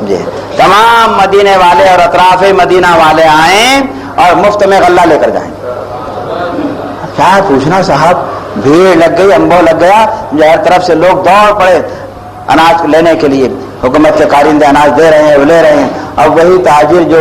جی تمام مدینے والے اور اطراف مدینہ والے آئیں اور مفت میں غلہ لے کر جائیں۔ کیا پوچھنا صاحب، بھیڑ لگ گئی، امبو لگ گیا، ہر طرف سے لوگ دوڑ پڑے اناج لینے کے لیے۔ حکومت کے کارندے اناج دے رہے ہیں، وہ لے رہے ہیں۔ اب وہی تاجر جو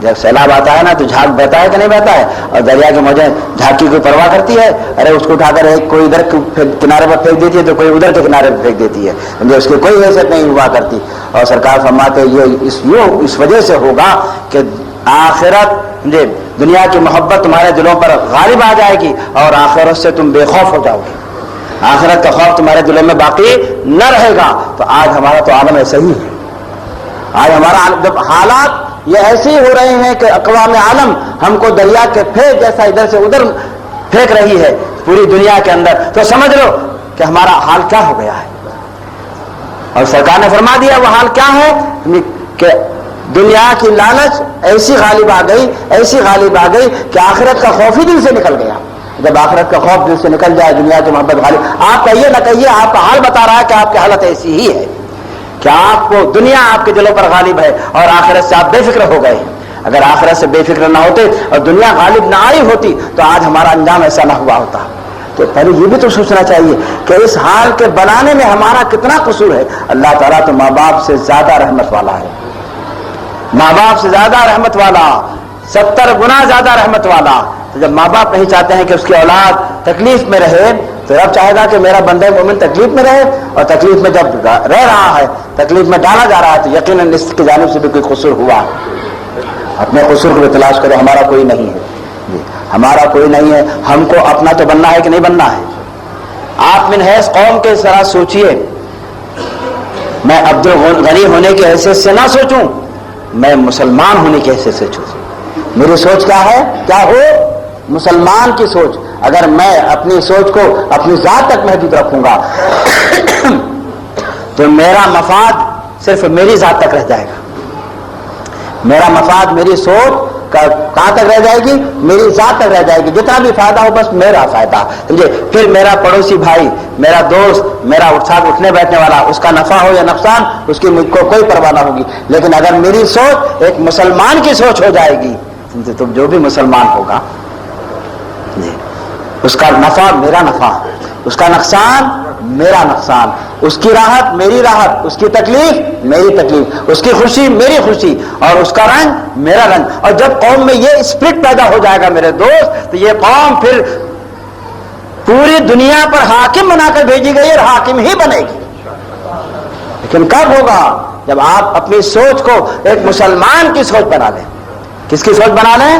جب سیلاب آتا ہے نا تو جھاگ بہتا ہے کہ نہیں بہتا ہے, اور دریا کی موجیں جھاگ کی کوئی پرواہ کرتی ہے؟ ارے اس کو اٹھا کر کوئی ادھر کنارے پر پھینک دیتی ہے تو کوئی ادھر کے کنارے پر پھینک دیتی ہے, اس کی کوئی حیثیت نہیں ہوا کرتی. اور سرکار فرماتے یہ اس وجہ سے ہوگا کہ آخرت دنیا کی محبت تمہارے دلوں پر غالب آ جائے گی اور آخرت سے تم بے خوف ہو جاؤ گے, آخرت کا خوف تمہارے دلوں میں باقی نہ رہے گا. تو آج ہمارا تو عالم ایسا ہی ہے. آج ہمارا جب حالات یہ ایسے ہی ہو رہے ہیں کہ اقوام عالم ہم کو دریا کے پھینک جیسا ادھر سے ادھر پھینک رہی ہے پوری دنیا کے اندر, تو سمجھ لو کہ ہمارا حال کیا ہو گیا ہے. اور سرکار نے فرما دیا وہ حال کیا ہے کہ دنیا کی لالچ ایسی غالب آ گئی کہ آخرت کا خوف ہی دل سے نکل گیا. جب آخرت کا خوف دل سے نکل جائے, دنیا کی محبت غالب, آپ کہیے نہ کہیے آپ کا حال بتا رہا ہے کہ آپ کی حالت ایسی ہی ہے کہ آپ کو دنیا آپ کے دلوں پر غالب ہے اور آخرت سے آپ بے فکر ہو گئے. اگر آخرت سے بے فکر نہ ہوتے اور دنیا غالب نہ آئی ہوتی تو آج ہمارا انجام ایسا نہ ہوا ہوتا. تو پہلے یہ بھی تو سوچنا چاہیے کہ اس حال کے بنانے میں ہمارا کتنا قصور ہے. اللہ تعالیٰ تو ماں باپ سے زیادہ رحمت والا ہے, ماں باپ سے زیادہ رحمت والا, 70 گنا زیادہ رحمت والا. تو جب ماں باپ نہیں چاہتے ہیں کہ اس کی اولاد تکلیف میں رہے تو رب چاہے گا کہ میرا بندہ مومن تکلیف میں رہے, اور تکلیف میں جب رہ رہا ہے, تکلیف میں ڈالا جا رہا ہے, تو یقیناً اس کی جانب سے بھی کوئی قصور ہوا. اپنے قصور کو بھی تلاش کرو, ہمارا کوئی نہیں ہے, ہمارا کوئی نہیں ہے. ہم کو اپنا تو بننا ہے کہ نہیں بننا ہے. آپ من حیث قوم کے ذرا سوچئے, میں عبد الغنی ہونے کی حیثیت سے نہ سوچوں, میں مسلمان ہونے کی حیثیت سے سوچوں. میری سوچ کیا ہے, کیا ہو, مسلمان کی سوچ. اگر میں اپنی سوچ کو اپنی ذات تک محدود رکھوں گا تو میرا مفاد صرف میری ذات تک رہ جائے گا. میرا مفاد, میری سوچ کہاں تک رہ جائے گی, میری ذات تک رہ جائے گی. جتنا بھی فائدہ ہو بس میرا فائدہ, سمجھے. پھر میرا پڑوسی بھائی, میرا دوست, میرا ساتھ اٹھنے بیٹھنے والا, اس کا نفع ہو یا نقصان اس کی مجھ کو کوئی پرواہ نہ ہوگی. لیکن اگر میری سوچ ایک مسلمان کی سوچ ہو جائے گی تو جو بھی مسلمان ہوگا اس کا نفع میرا نفع, اس کا نقصان میرا نقصان, اس کی راحت میری راحت, اس کی تکلیف میری تکلیف, اس کی خوشی میری خوشی, اور اس کا رنگ میرا رنگ. اور جب قوم میں یہ اسپرٹ پیدا ہو جائے گا میرے دوست, تو یہ قوم پھر پوری دنیا پر حاکم بنا کر بھیجی گئی اور حاکم ہی بنے گی. لیکن کب ہوگا, جب آپ اپنی سوچ کو ایک مسلمان کی سوچ بنا لیں. کس کی سوچ بنا لیں,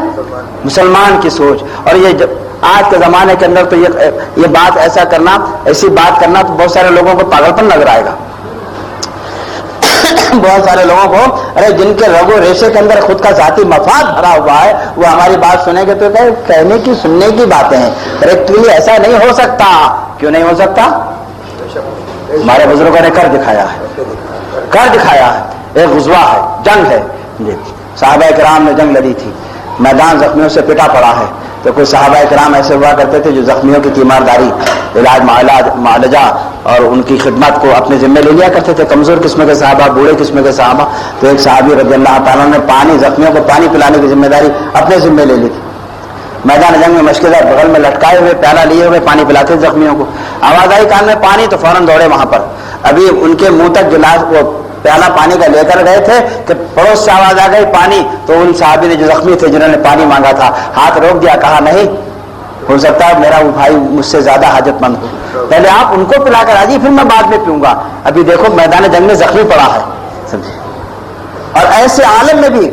مسلمان کی سوچ. اور یہ جب آج کے زمانے کے اندر تو یہ بات ایسا کرنا, ایسی بات کرنا تو بہت سارے لوگوں کو پاگلپن نظر آئے گا. بہت سارے لوگوں کو, ارے جن کے رگ و ریشے کے اندر خود کا ذاتی مفاد بھرا ہوا ہے, وہ ہماری بات سنیں گے تو کہنے کی سننے کی باتیں ہیں. ارے تو یہ ایسا نہیں ہو سکتا. کیوں نہیں ہو سکتا؟ ہمارے بزرگوں نے کر دکھایا ہے. ایک غزوہ ہے, جنگ ہے. صحابہ کرام نے جنگ لڑی تھی, میدان زخمیوں سے پٹا پڑا ہے. تو کوئی صحابہ کرام ایسے ہوا کرتے تھے جو زخمیوں کی تیمارداری, علاج, معالجہ اور ان کی خدمت کو اپنے ذمہ لے لیا کرتے تھے. کمزور قسم کے صحابہ, بوڑھے قسم کے صحابہ. تو ایک صحابی رضی اللہ تعالیٰ نے زخمیوں کو پانی پلانے کی ذمہ داری اپنے ذمہ لے لی تھی. میدان جنگ میں مشکلات بغل میں لٹکائے ہوئے, پیالہ لیے ہوئے پانی پلاتے زخمیوں کو. آواز آئی کان میں پانی, تو فوراً دوڑے وہاں پر. ابھی ان کے منہ تک گلاس وہ پیالہ پانی کا لے کر گئے تھے کہ پڑوس سے آواز آ گئی پانی. تو ان صحابی نے جو زخمی تھے, جنہوں نے پانی مانگا تھا, ہاتھ روک دیا, کہا نہیں ہو سکتا ہے میرا وہ بھائی مجھ سے زیادہ حاجت مند ہو, پہلے آپ ان کو پلا کر آجیے, پھر میں بعد میں پیوں گا. ابھی دیکھو میدان جنگ میں زخمی پڑا ہے, سمجھے. اور ایسے عالم میں بھی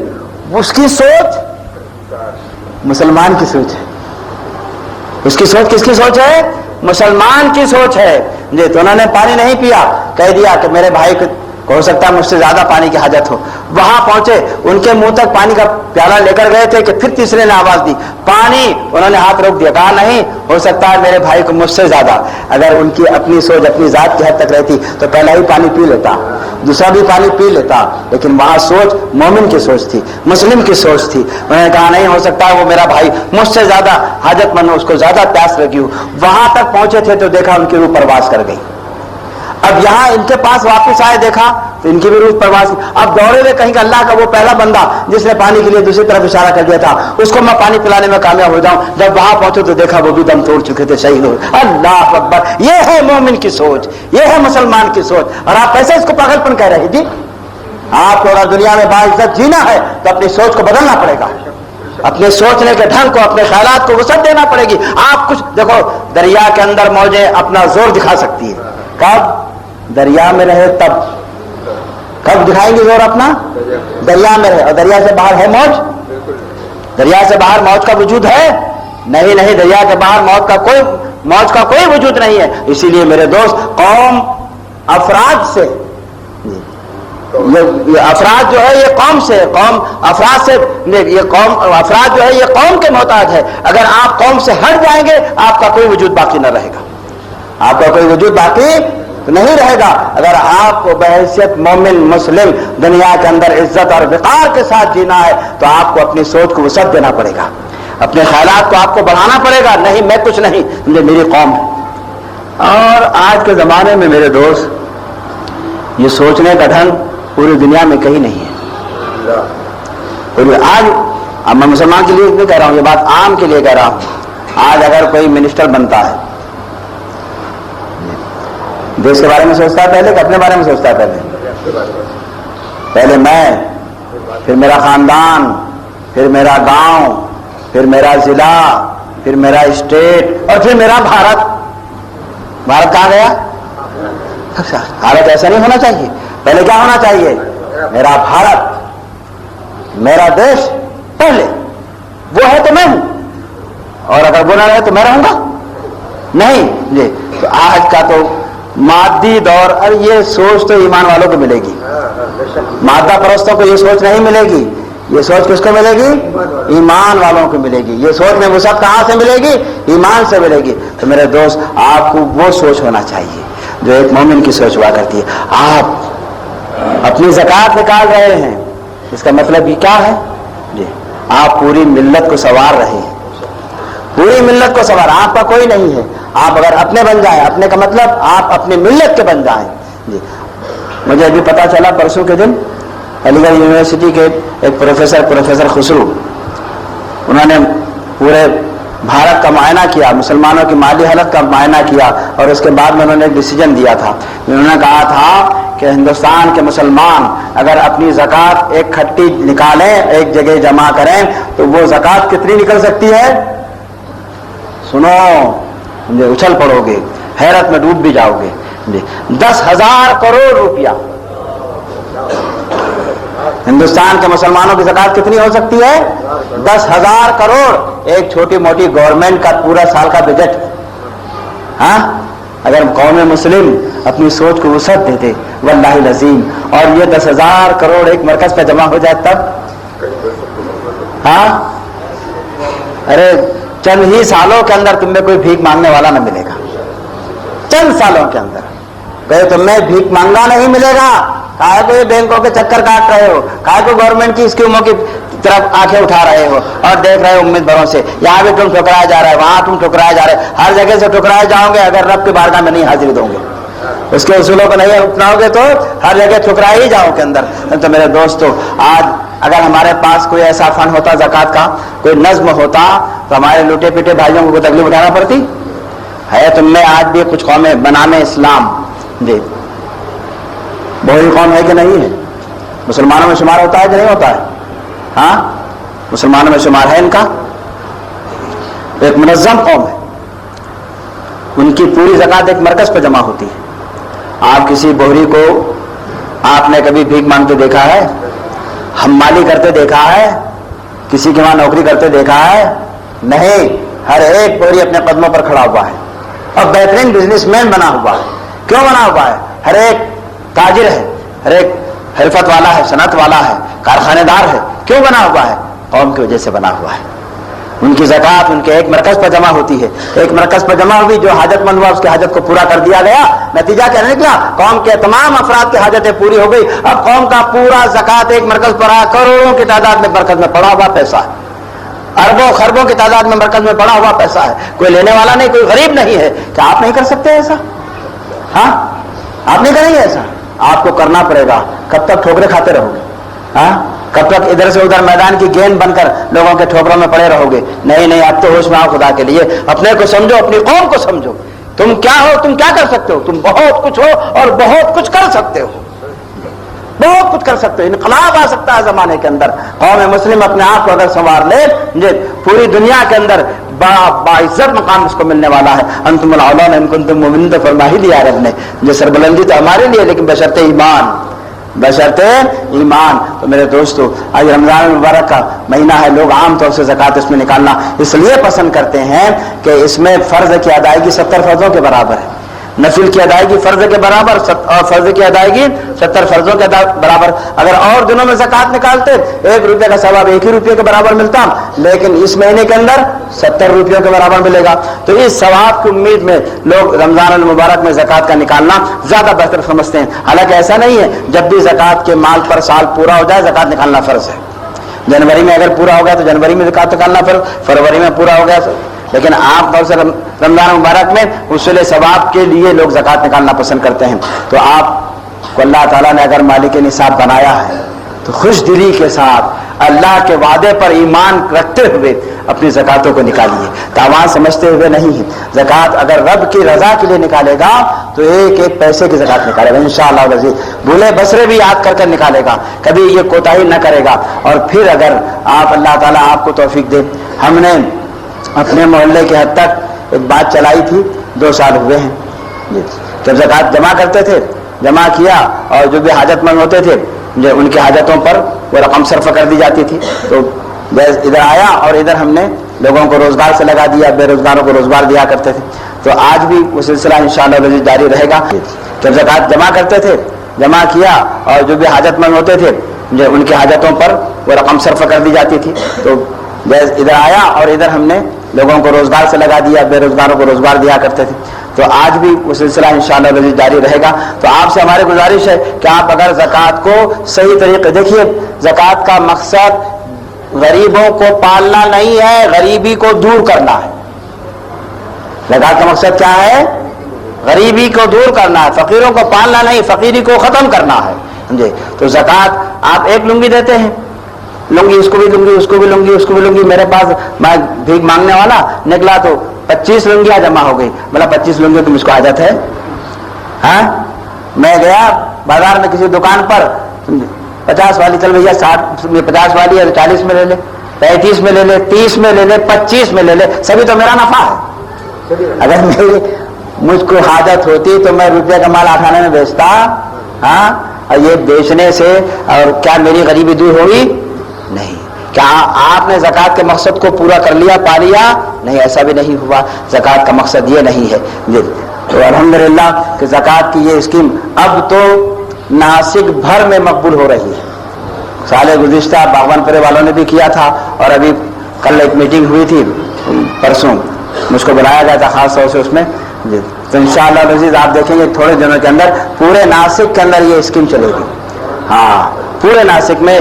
اس کی سوچ مسلمان کی سوچ ہے. اس کی سوچ کس کی سوچ ہے, مسلمان کی سوچ ہے. جی تو انہوں نے پانی نہیں پیا, کہہ دیا کہ میرے بھائی کو ہو سکتا ہے مجھ سے زیادہ پانی کی حاجت ہو. وہاں پہنچے, ان کے منہ تک پانی کا پیالہ لے کر گئے تھے کہ پھر تیسرے نے آواز دی پانی. انہوں نے ہاتھ روک دیا, کہا نہیں ہو سکتا ہے میرے بھائی کو مجھ سے زیادہ. اگر ان کی اپنی سوچ اپنی ذات کی حد تک رہتی تو پہلا ہی پانی پی لیتا, دوسرا بھی پانی پی لیتا. لیکن وہاں سوچ مومن کی سوچ تھی, مسلم کی سوچ تھی. انہوں نے کہا نہیں ہو سکتا وہ میرا بھائی مجھ سے زیادہ حاجت مند ہو, اس کو زیادہ پیاس لگی ہو. وہاں تک پہنچے تھے تو دیکھا ان کی روح پرواز کر گئی. اب یہاں ان کے پاس واپس آئے, دیکھا تو ان کی بھی روح پرواز. اب دوڑے ہوئے کہیں کہ اللہ کا وہ پہلا بندہ جس نے پانی کے لیے دوسری طرف اشارہ کر دیا تھا, اس کو میں پانی پلانے میں کامیاب ہو جاؤں. جب وہاں پہنچے تو دیکھا وہ بھی دم توڑ چکے تھے, شہید ہو. اللہ اکبر, یہ ہے مومن کی سوچ, یہ ہے مسلمان کی سوچ. اور آپ کیسے اس کو پاگل پن کہہ رہے ہیں جی, آپ کو اگر دنیا میں باعزت جینا ہے تو اپنی سوچ کو بدلنا پڑے گا، اپنے سوچنے کے ڈھنگ کو، اپنے خیالات کو وسعت دینا پڑے گی۔ آپ کچھ دیکھو، دریا کے اندر موجیں اپنا زور دکھا سکتی ہے، کب؟ دریا میں رہے تب۔ کب دکھائیں گے زور اپنا؟ دریا میں رہے۔ اور دریا سے باہر ہے موج؟ دریا سے باہر موج کا وجود ہے؟ نہیں نہیں، دریا کے باہر موج کا کوئی وجود نہیں ہے۔ اسی لیے میرے دوست، قوم افراد سے، یہ افراد جو ہے یہ قوم سے، قوم افراد سے، یہ قوم افراد جو ہے یہ قوم کے محتاج ہے۔ اگر آپ قوم سے ہٹ جائیں گے آپ کا کوئی وجود باقی نہ رہے گا، آپ کا کوئی وجود باقی نہیں رہے گا۔ اگر آپ کو بحیثیت مومن مسلم دنیا کے اندر عزت اور وقار کے ساتھ جینا ہے تو آپ کو اپنی سوچ کو وسعت دینا پڑے گا، اپنے خیالات کو آپ کو بڑھانا پڑے گا۔ نہیں میں کچھ نہیں، یہ میری قوم ہے۔ اور آج کے زمانے میں میرے دوست یہ سوچنے کا ڈھنگ پوری دنیا میں کہیں نہیں ہے۔ آج اب میں مسلمان کے لیے نہیں کہہ رہا ہوں، یہ بات عام کے لیے کہہ رہا ہوں۔ آج اگر کوئی منسٹر بنتا ہے، دیش کے بارے میں سوچتا ہے پہلے کہ اپنے بارے میں سوچتا ہے؟ پہلے میں، پھر میرا خاندان، پھر میرا گاؤں، پھر میرا ضلع، پھر میرا اسٹیٹ، اور پھر میرا بھارت۔ بھارت کہاں گیا؟ حالت ایسا نہیں ہونا چاہیے۔ پہلے کیا ہونا چاہیے؟ میرا بھارت، میرا دیش پہلے، وہ ہے تو میں ہوں، اور اگر وہ نہ رہے تو میں رہوں گا نہیں۔ جی تو آج کا تو مادی دور، اور یہ سوچ تو ایمان والوں کو ملے گی، مادہ پرستوں کو یہ سوچ نہیں ملے گی۔ یہ سوچ کس کو ملے گی؟ ایمان والوں کو ملے گی۔ یہ سوچ میں وسعت کہاں سے ملے گی؟ ایمان سے ملے گی۔ تو میرے دوست، آپ کو وہ سوچ ہونا چاہیے جو ایک مومن کی سوچ ہوا کرتی ہے۔ آپ اپنی زکوٰۃ نکال رہے ہیں، اس کا مطلب یہ کیا ہے؟ جی آپ پوری ملت کو سنوار رہے ہیں، پوری ملت کو سنوار، آپ کا کوئی نہیں ہے۔ آپ اگر اپنے بن جائیں، اپنے کا مطلب آپ اپنی ملت کے بن جائیں۔ جی مجھے ابھی پتا چلا پرسوں کے دن علی گڑھ یونیورسٹی کے ایک پروفیسر خسرو، انہوں نے پورے بھارت کا معائنہ کیا، مسلمانوں کی مالی حالت کا معائنہ کیا، اور اس کے بعد میں انہوں نے ایک ڈیسیجن دیا تھا۔ انہوں نے کہا تھا کہ ہندوستان کے مسلمان اگر اپنی زکوٰۃ ایک کھٹی نکالیں، ایک جگہ جمع کریں، تو وہ زکوٰۃ کتنی نکل سکتی ہے؟ سنو، اچھل پڑو گے، حیرت میں ڈوب بھی جاؤ گے۔ 10,000 کروڑ روپیہ ہندوستان کے مسلمانوں کی زکوٰۃ کتنی ہو سکتی ہے؟ 10,000 کروڑ، ایک چھوٹی موٹی گورنمنٹ کا پورا سال کا بجٹ۔ ہاں اگر قوم مسلم اپنی سوچ کو وسعت دیتے، واللہ العظیم، اور یہ 10,000 کروڑ ایک مرکز پہ جمع ہو جائے تب، ہاں ارے چند ہی سالوں کے اندر تم میں کوئی بھیک مانگنے والا نہ ملے گا۔ چند سالوں کے اندر کہے تم میں بھیک مانگنا نہیں ملے گا۔ کہا کو یہ بینکوں کے چکر کاٹ رہے ہو، کہا کو گورنمنٹ کی اسکیموں کی طرف آنکھیں اٹھا رہے ہو اور دیکھ رہے ہو امید بھروں سے، یہاں بھی تم ٹھکرائے جا رہے، وہاں تم ٹھکرائے جا رہے، ہر جگہ سے ٹھکرائے جاؤ گے اگر رب کی بارگاہ میں نہیں حاضری دو گے، اس کے اصولوں کو نہیں اپناؤ گے تو ہر جگہ ٹھکرائے ہی جاؤ گے اندر۔ تو میرے دوستو، آج اگر ہمارے پاس کوئی ایسا فن ہوتا زکوٰۃ کا، کوئی نظم ہوتا، تو ہمارے لوٹے پیٹے بھائیوں کو تکلیف اٹھانا پڑتی ہے؟ تم میں آج بھی کچھ قومیں بنام اسلام، جی بہت قوم ہے کہ نہیں ہے؟ مسلمانوں میں شمار ہوتا ہے کہ نہیں ہوتا ہے؟ ہاں مسلمانوں میں شمار ہے ان کا، ایک منظم قوم ہے، ان کی پوری زکوٰۃ ایک مرکز پہ جمع ہوتی ہے۔ آپ کسی بوہری کو آپ نے کبھی بھیک مانگتے دیکھا ہے؟ حمالی کرتے دیکھا ہے؟ کسی کے وہاں نوکری کرتے دیکھا ہے؟ نہیں، ہر ایک بوہری اپنے قدموں پر کھڑا ہوا ہے اور بہترین بزنس مین بنا ہوا ہے۔ کیوں بنا ہوا ہے؟ ہر ایک تاجر ہے، ہر ایک حرفت والا ہے، صنعت والا ہے، کارخانے دار ہے۔ کیوں بنا ہوا ہے؟ قوم کی وجہ سے بنا ہوا ہے۔ ان کی زکوٰۃ ان کے ایک مرکز پر جمع ہوتی ہے، ایک مرکز پر جمع ہوئی، جو حاجت مند ہوا اس کی حاجت کو پورا کر دیا گیا، نتیجہ کیا نکلا؟ قوم کے تمام افراد کی حاجتیں پوری ہو گئی۔ اب قوم کا پورا زکوٰۃ ایک مرکز پر آ، کروڑوں کی تعداد میں مرکز میں پڑا ہوا پیسہ ہے، اربوں خربوں کی تعداد میں مرکز میں پڑا ہوا پیسہ ہے، کوئی لینے والا نہیں، کوئی غریب نہیں ہے۔ کیا آپ نہیں کر سکتے ایسا؟ ہاں آپ نہیں کریں گے ایسا؟ آپ کو کرنا پڑے گا۔ کب تک ٹھوکریں کھاتے رہو گے؟ ہاں کب تک ادھر سے ادھر میدان کی گیند بن کر لوگوں کے ٹھوکروں میں پڑے رہو گے؟ نہیں نہیں، اب تو ہوش میں آؤ، خدا کے لیے اپنے کو سمجھو، اپنی قوم کو سمجھو۔ تم کیا ہو؟ تم کیا کر سکتے ہو؟ تم بہت کچھ ہو اور بہت کچھ کر سکتے ہو۔ بہت کچھ کر سکتے ہو، انقلاب آ سکتا ہے زمانے کے اندر. قوم مسلم اپنے آپ کو اگر سنوار لے پوری دنیا کے اندر باعزت مقام اس کو ملنے والا ہے. انتم الاعلون ان کنتم مؤمنین تو فرما ہی دیا رب نے. یہ سربلندی تو ہمارے لیے لیکن بشرط ایمان، بشرط ایمان. تو میرے دوستو آج رمضان المبارک کا مہینہ ہے. لوگ عام طور سے زکوٰۃ اس میں نکالنا اس لیے پسند کرتے ہیں کہ اس میں فرض کی ادائیگی 70 فرضوں کے برابر ہے، نفل کی ادائیگی فرض کے برابر اور فرض کی ادائیگی 70 فرضوں کے برابر. اگر اور دنوں میں زکوٰۃ نکالتے 1 روپے کا ثواب 1 ہی روپے کے برابر ملتا، لیکن اس مہینے کے اندر 70 روپیوں کے برابر ملے گا. تو اس ثواب کی امید میں لوگ رمضان المبارک میں زکوٰۃ کا نکالنا زیادہ بہتر سمجھتے ہیں. حالانکہ ایسا نہیں ہے. جب بھی زکوٰۃ کے مال پر سال پورا ہو جائے زکوٰۃ نکالنا فرض ہے. جنوری میں اگر پورا ہو گیا تو جنوری میں زکوٰۃ نکالنا فرض، فروری میں پورا ہو گیا. لیکن عام طور سے رمضان مبارک میں حصول ثواب کے لیے لوگ زکوٰۃ نکالنا پسند کرتے ہیں. تو آپ کو اللہ تعالیٰ نے اگر مالک نصاب بنایا ہے تو خوش دلی کے ساتھ اللہ کے وعدے پر ایمان رکھتے ہوئے اپنی زکوٰۃوں کو نکالیے، تاوان سمجھتے ہوئے نہیں. زکوٰۃ اگر رب کی رضا کے لیے نکالے گا تو ایک ایک پیسے کی زکوٰۃ نکالے گا انشاءاللہ العزیز. بھولے بسرے بھی یاد کر کر نکالے گا، کبھی یہ کوتاہی نہ کرے گا. اور پھر اگر آپ اللہ تعالیٰ آپ کو توفیق دے، ہم نے اپنے محلے کے حد تک ایک بات چلائی تھی، 2 سال ہوئے ہیں. جب زکوٰۃ جمع کرتے تھے، جمع کیا اور جو بھی حاجت مند ہوتے تھے ان کی حاجتوں پر وہ رقم صرف کر دی جاتی تھی. تو ادھر آیا اور ادھر ہم نے لوگوں کو روزگار سے لگا دیا، بے روزگاروں کو روزگار دیا کرتے تھے. تو آج بھی وہ سلسلہ انشاءاللہ جاری رہے گا. جب زکوٰۃ جمع کرتے تھے، جمع کیا اور جو بھی حاجت مند ہوتے تھے ان کی حاجتوں پر وہ رقم صرف کر دی جاتی تھی. تو ادھر آیا اور ادھر ہم نے لوگوں کو روزگار سے لگا دیا، بے روزگاروں کو روزگار دیا کرتے تھے. تو آج بھی وہ سلسلہ انشاءاللہ جاری رہے گا. تو آپ سے ہماری گزارش ہے کہ آپ اگر زکوٰۃ کو صحیح طریقے، دیکھیے زکوٰۃ کا مقصد غریبوں کو پالنا نہیں ہے، غریبی کو دور کرنا ہے. زکوٰۃ کا مقصد کیا ہے؟ غریبی کو دور کرنا ہے، فقیروں کو پالنا نہیں، فقیری کو ختم کرنا ہے. سمجھے؟ تو زکوٰۃ آپ ایک لنگی دیتے ہیں، لنگی اس کو بھی لنگی، اس کو بھی لنگی، اس کو بھی لنگی. میرے پاس میں بھیک مانگنے والا نکلا تو 25 لنگیاں جمع ہو گئی. بولا 25 لنگی تم اس کو حاجت ہے؟ ہاں میں گیا بازار میں کسی دکان پر، 50 والی چل بھیا 60 میں 50 والی ہے 40 میں لے لے، 35 میں لے لے، 30 میں لے لے، 25 میں لے لے، سبھی تو میرا نفع ہے. اگر مجھ کو حاجت ہوتی تو میں روپیہ کا مال 8 آنے میں بیچتا. ہاں اور یہ بیچنے سے اور کیا میری غریبی دور ہوئی؟ نہیں. کیا آپ نے زکوٰۃ کے مقصد کو پورا کر لیا، پا لیا؟ نہیں، ایسا بھی نہیں ہوا. زکوٰۃ کا مقصد یہ نہیں ہے. تو الحمدللہ کہ زکوٰۃ کی یہ اسکیم اب تو ناسک بھر میں مقبول ہو رہی ہے. سال گزشتہ باغبان پورے والوں نے بھی کیا تھا اور ابھی کل ایک میٹنگ ہوئی تھی، پرسوں مجھ کو بلایا گیا تھا خاص طور سے اس میں. تو انشاءاللہ العزیز آپ دیکھیں گے تھوڑے دنوں کے اندر پورے ناسک کے اندر یہ اسکیم چلے گی. ہاں پورے ناسک میں